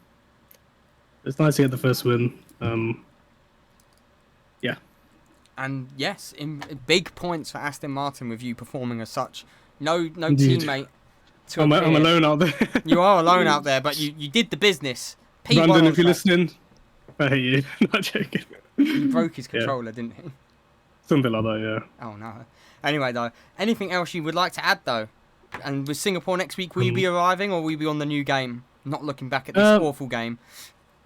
It's nice to get the first win. Yeah. And yes, in big points for Aston Martin with you performing as such. No Indeed. teammate to I'm appear. alone out there. You are alone out there, but you did the business. P1 Brandon, on if you're track. listening, I hate you. Not joking. He broke his Yeah. controller, didn't he? Something like that, yeah. Oh no. Anyway though, anything else you would like to add though? And with Singapore next week, will you be arriving or will you be on the new game? Not looking back at this awful game.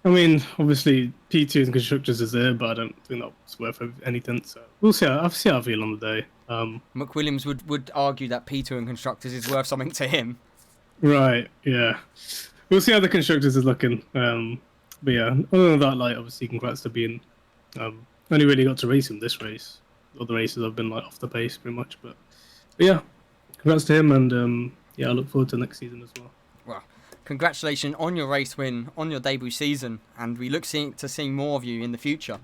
I mean, obviously, P2 and constructors is there, but I don't think that's worth anything. So we'll see. I'll see how I feel on the day. McWilliams would argue that P2 and constructors is worth something to him. Right. Yeah. We'll see how the constructors is looking. But yeah, other than that, like obviously, congrats to being. Only really got to race him this race. All the races I've been like off the pace pretty much, but yeah, congrats to him, and yeah, I look forward to next season as well. Well, congratulations on your race win, on your debut season, and we look to seeing more of you in the future.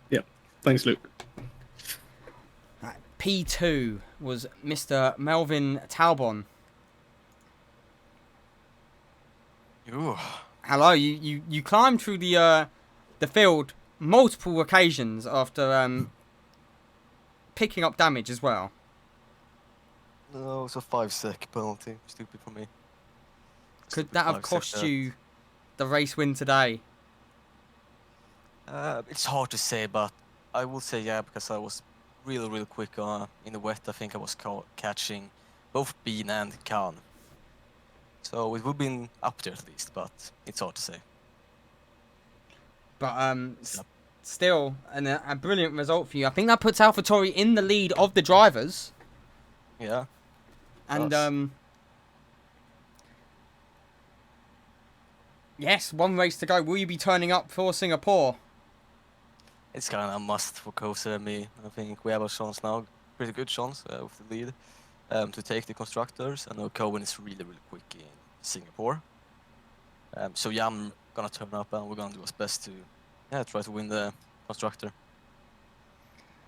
Yeah. Thanks, Luke. Right, P2 was Mr. Melvin Talbon. Ooh. Hello, you climbed through the field multiple occasions after picking up damage as well. No, it's a 5-sec penalty. Stupid for me. Could Stupid that have 5-sec cost there. you the race win today? It's hard to say, but I will say yeah, because I was really quick in the wet. I think I was catching both Bean and Khan. So it would have been up there at least, but it's hard to say. But Yep. still, a brilliant result for you. I think that puts AlphaTauri in the lead of the drivers. Yeah. And Does. yes, one race to go. Will you be turning up for Singapore? It's kind of a must for Kosa and me. I think we have a chance now, pretty good chance with the lead, to take the constructors. I know Cohen is really quick in Singapore. So yeah, I'm gonna turn up and we're gonna do our best to try to win the constructor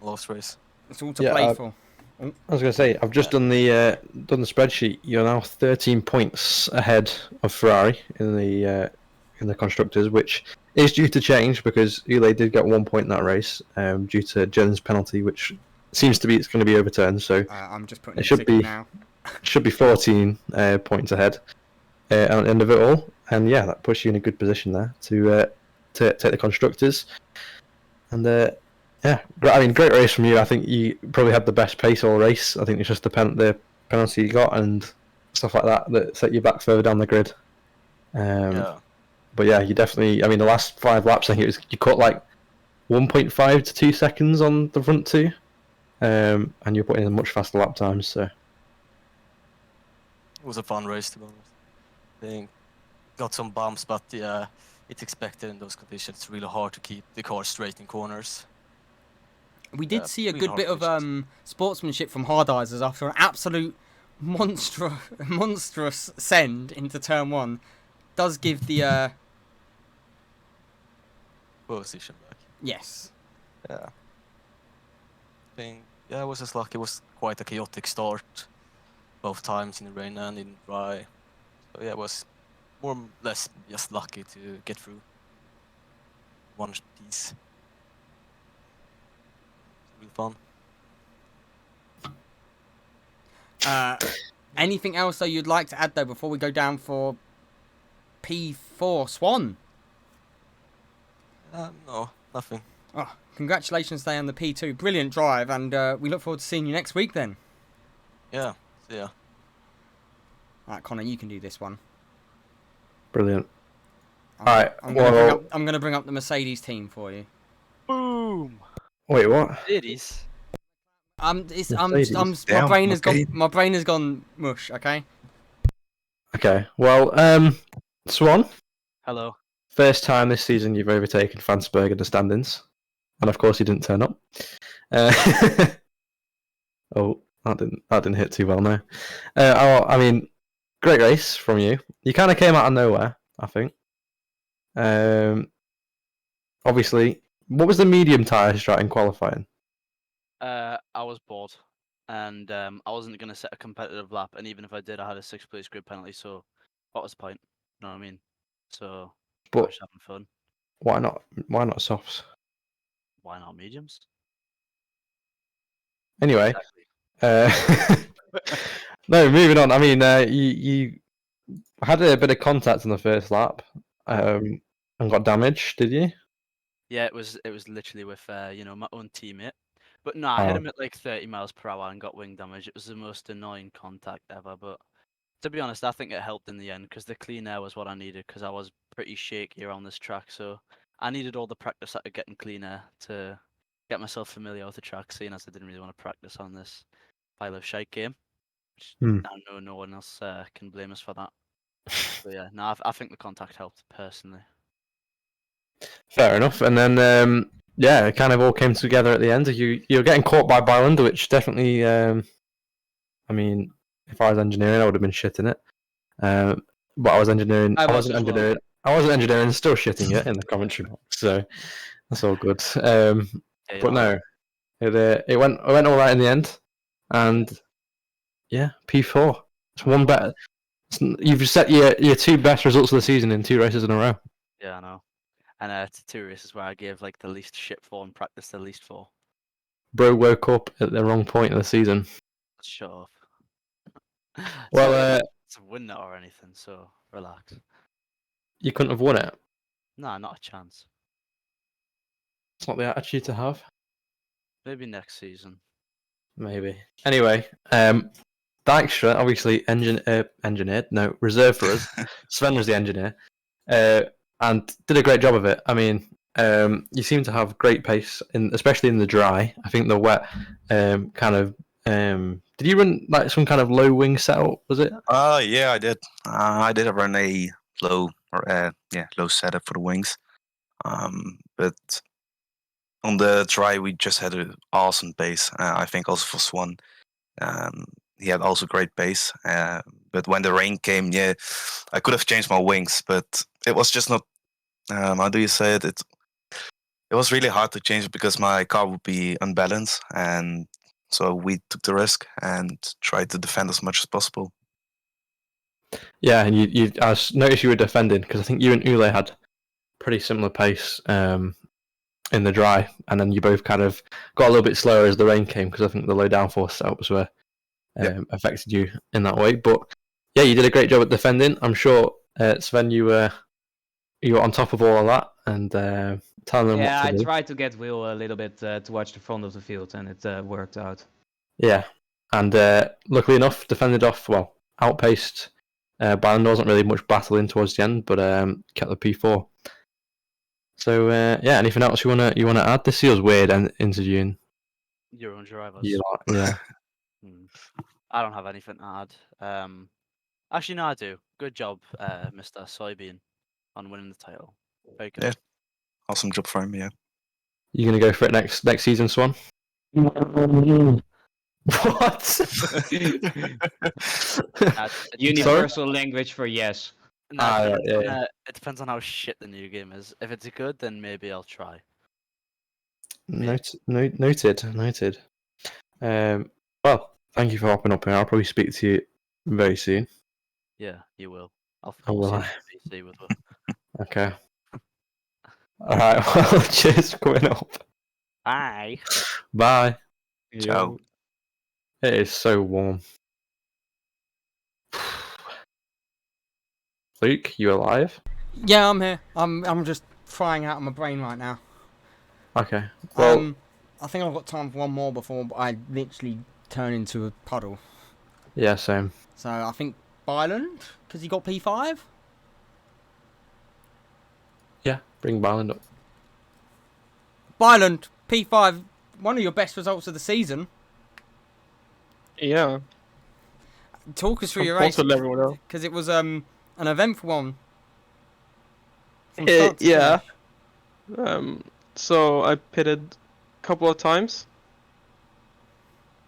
last race. It's all to Yeah, play for. I was going to say, I've just done the spreadsheet. You're now 13 points ahead of Ferrari in the constructors, which is due to change because Ile did get 1 point in that race due to Jen's penalty, which seems to be it's going to be overturned. So I'm just putting it it should be now. 14 points ahead at the end of it all, and yeah, that puts you in a good position there to take the constructors. And Yeah, I mean, great race from you. I think you probably had the best pace all race. I think it's just the penalty you got and stuff like that that set you back further down the grid. Yeah. But yeah, you definitely. I mean, the last 5 laps, I think you caught like 1.5 to 2 seconds on the front two, and you're putting in much faster lap times. So It was a fun race, to be honest. I think got some bumps, but yeah, it's expected in those conditions. It's really hard to keep the car straight in corners. We did Yeah, see a really good hard bit of conditions. sportsmanship from Hardizers after an absolute monstrous send into turn one. Does give the Position back. yes. Yeah. I think, yeah, I was just lucky. It was quite a chaotic start, both times in the rain and in dry. So yeah, it was more or less just lucky to get through one piece. Really fun. Anything else though you'd like to add though before we go down for P4 Swan? No, nothing. Oh, congratulations today on the P2. Brilliant drive, and we look forward to seeing you next week then. Yeah, yeah. Alright, Connor, you can do this one. brilliant. I'm, Alright, I'm well, gonna bring up the Mercedes team for you. Boom. wait, what? It is. My Damn, brain has okay. gone mush. Okay. Okay, well, Swan, Hello. first time this season you've overtaken Fansberg in the standings, and of course he didn't turn up. Oh, that didn't hit too well, no. I mean, great race from you. You kind of came out of nowhere, I think. Obviously, what was the medium tyre strat in qualifying? I was bored, and I wasn't gonna set a competitive lap. And even if I did, I had a 6th place grid penalty. So, what was the point? You know what I mean? So, I was But just having fun. why not? Why not softs? Why not mediums? Anyway, Exactly. no, moving on. I mean, you had a bit of contact in the first lap, and got damaged. Did you? Yeah, it was literally with my own teammate. But no, I hit Oh, him at like 30 miles per hour and got wing damage. It was the most annoying contact ever. But to be honest, I think it helped in the end because the clean air was what I needed because I was pretty shaky around this track. So I needed all the practice I could get in clean air to get myself familiar with the track, seeing as I didn't really want to practice on this pile of shite game. Which Hmm. I know no one else can blame us for that. But yeah, no, I think the contact helped personally. fair enough. And then, yeah, it kind of all came together at the end. You're getting caught by Bylander, which definitely, I mean, if I was engineering, I would have been shitting it. But I was engineering. I I was wasn't as well. engineering. I wasn't engineering. Still shitting it in the commentary box. So that's all good. Yeah, you're But not no, it went all right in the end, and yeah, P4. It's one better. You've set your two best results of the season in 2 races in a row. Yeah, I know. And to 2 races where I gave like the least shit for and practiced the least for. Bro woke up at the wrong point of the season. Shut up. Well, It's a win or anything, so relax. you couldn't have won it. Nah, not a chance. It's not the attitude to have. Maybe next season. Maybe. Anyway, Dykstra obviously engineered. No, reserved for us. Sven was the engineer, and did a great job of it. I mean, you seem to have great pace, especially in the dry. I think the wet kind of. Did you run like some kind of low wing setup? Was it? Yeah, I did. I did run a low low setup for the wings. But on the dry, we just had an awesome pace. I think also for Swan, he had also great pace. But when the rain came, yeah, I could have changed my wings, but it was just not. How do you say it? It was really hard to change it because my car would be unbalanced, and so we took the risk and tried to defend as much as possible. Yeah, and I noticed you were defending because I think you and Ule had pretty similar pace in the dry, and then you both kind of got a little bit slower as the rain came because I think the low downforce setups were affected you in that way. But yeah, you did a great job at defending. I'm sure Sven, you were on top of all of that. and telling them Yeah, what I to do. tried to get Will a little bit towards the front of the field, and it worked out. Yeah, and luckily enough, defended off, well, outpaced. Byron wasn't really much battling towards the end, but kept the P4. So yeah, anything else you wanna add? This feels weird and interviewing. Your own drivers. You lot, yeah. I don't have anything to add. Actually, no, I do. Good job, Mr. Soybean, on winning the title. Very good. Yeah. Awesome job for him. Yeah. You gonna go for it next season, Swan? What? Universal language for yes. No, yeah. it depends on how shit the new game is. If it's good, then maybe I'll try. Noted. Well, thank you for hopping up here. I'll probably speak to you very soon. Yeah, you will. I'll Oh, force will you I? to PC with her. Okay. All right. Well, cheers for coming up. Bye. Bye. Ciao. It is so warm. Luke, you alive? Yeah, I'm here. I'm just frying out of my brain right now. Okay. Well, I think I've got time for one more before I literally turn into a puddle. yeah, same. So I think Byland, because he got P5. Yeah, bring Byland up. Byland, P5, one of your best results of the season. Yeah. Talk us through your Also race, everyone else. because it was an eventful one. From start to Yeah. finish. So I pitted a couple of times.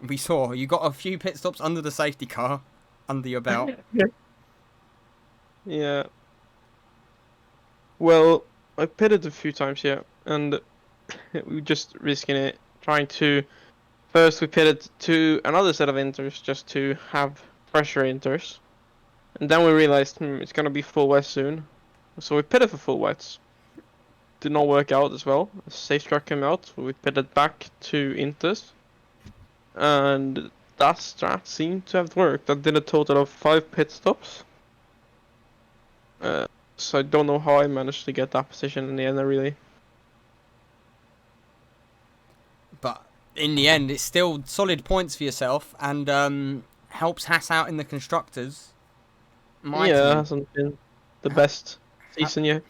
We saw you got a few pit stops under the safety car, under your belt. Yeah. Well, I pitted a few times, yeah, and we were just risking it, trying to. First, we pitted to another set of inters just to have fresher inters, and then we realized it's gonna be full wets soon, so we pitted for full wets. Did not work out as well. A safe track came out, so we pitted back to inters, and that strat seemed to have worked. I did a total of 5 pit stops. So I don't know how I managed to get that position in the end, really. But in the end, it's still solid points for yourself, and helps Haas out in the constructors. My Yeah, it team. hasn't been the best season yet.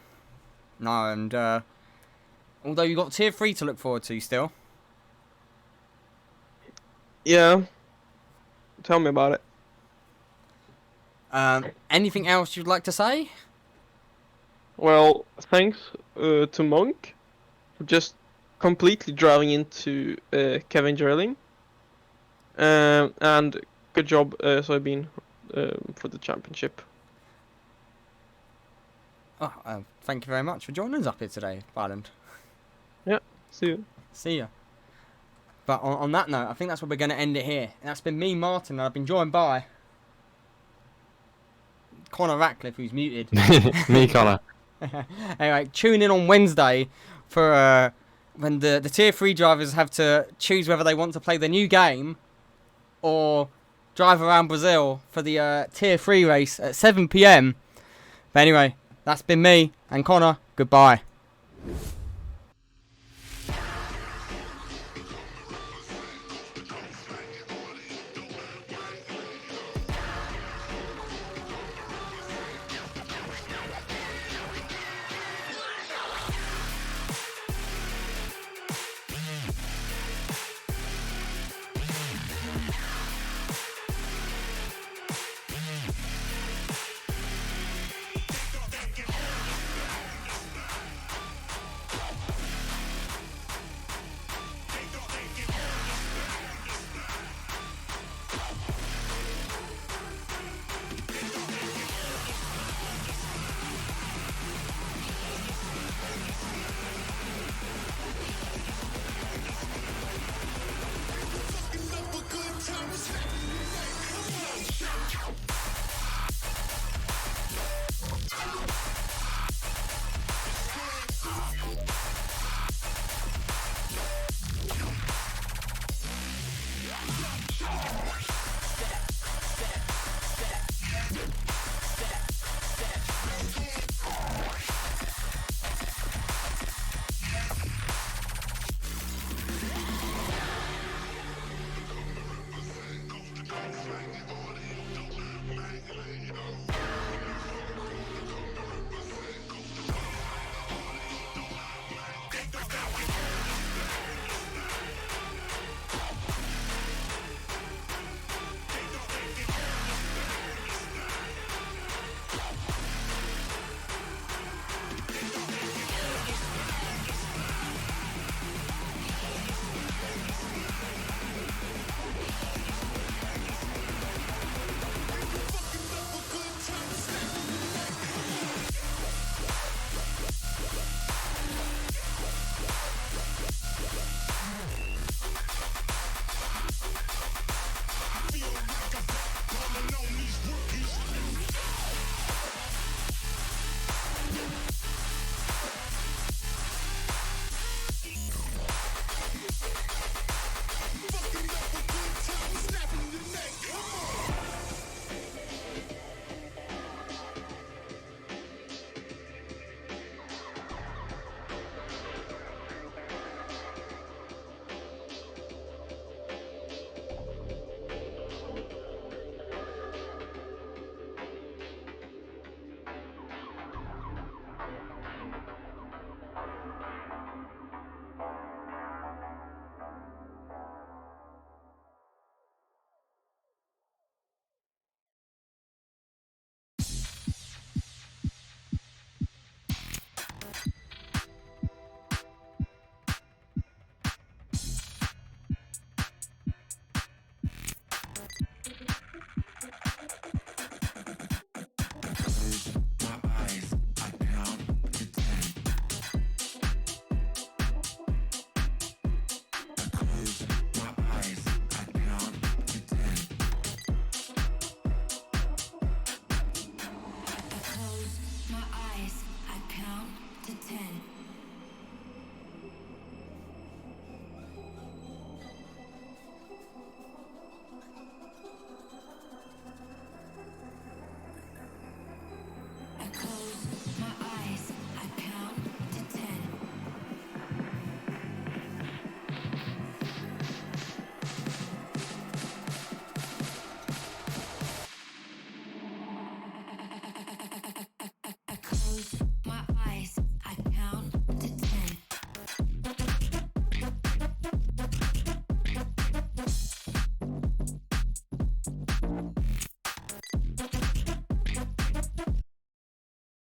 No, and although you got tier 3 to look forward to still. Yeah. Tell me about it. Anything else you'd like to say? Well, thanks to Monk for just completely driving into Kevin Gerling. And good job, Soybean, for the championship. Oh, thank you very much for joining us up here today, Ireland. Yeah, see you. See ya. But on that note, I think that's where we're going to end it here. And that's been me, Martin, and I've been joined by Connor Ratcliffe, who's muted. Me, Connor. Anyway, tune in on Wednesday for when the tier 3 drivers have to choose whether they want to play the new game or drive around Brazil for the tier 3 race at 7 PM. But anyway, that's been me and Connor. Goodbye.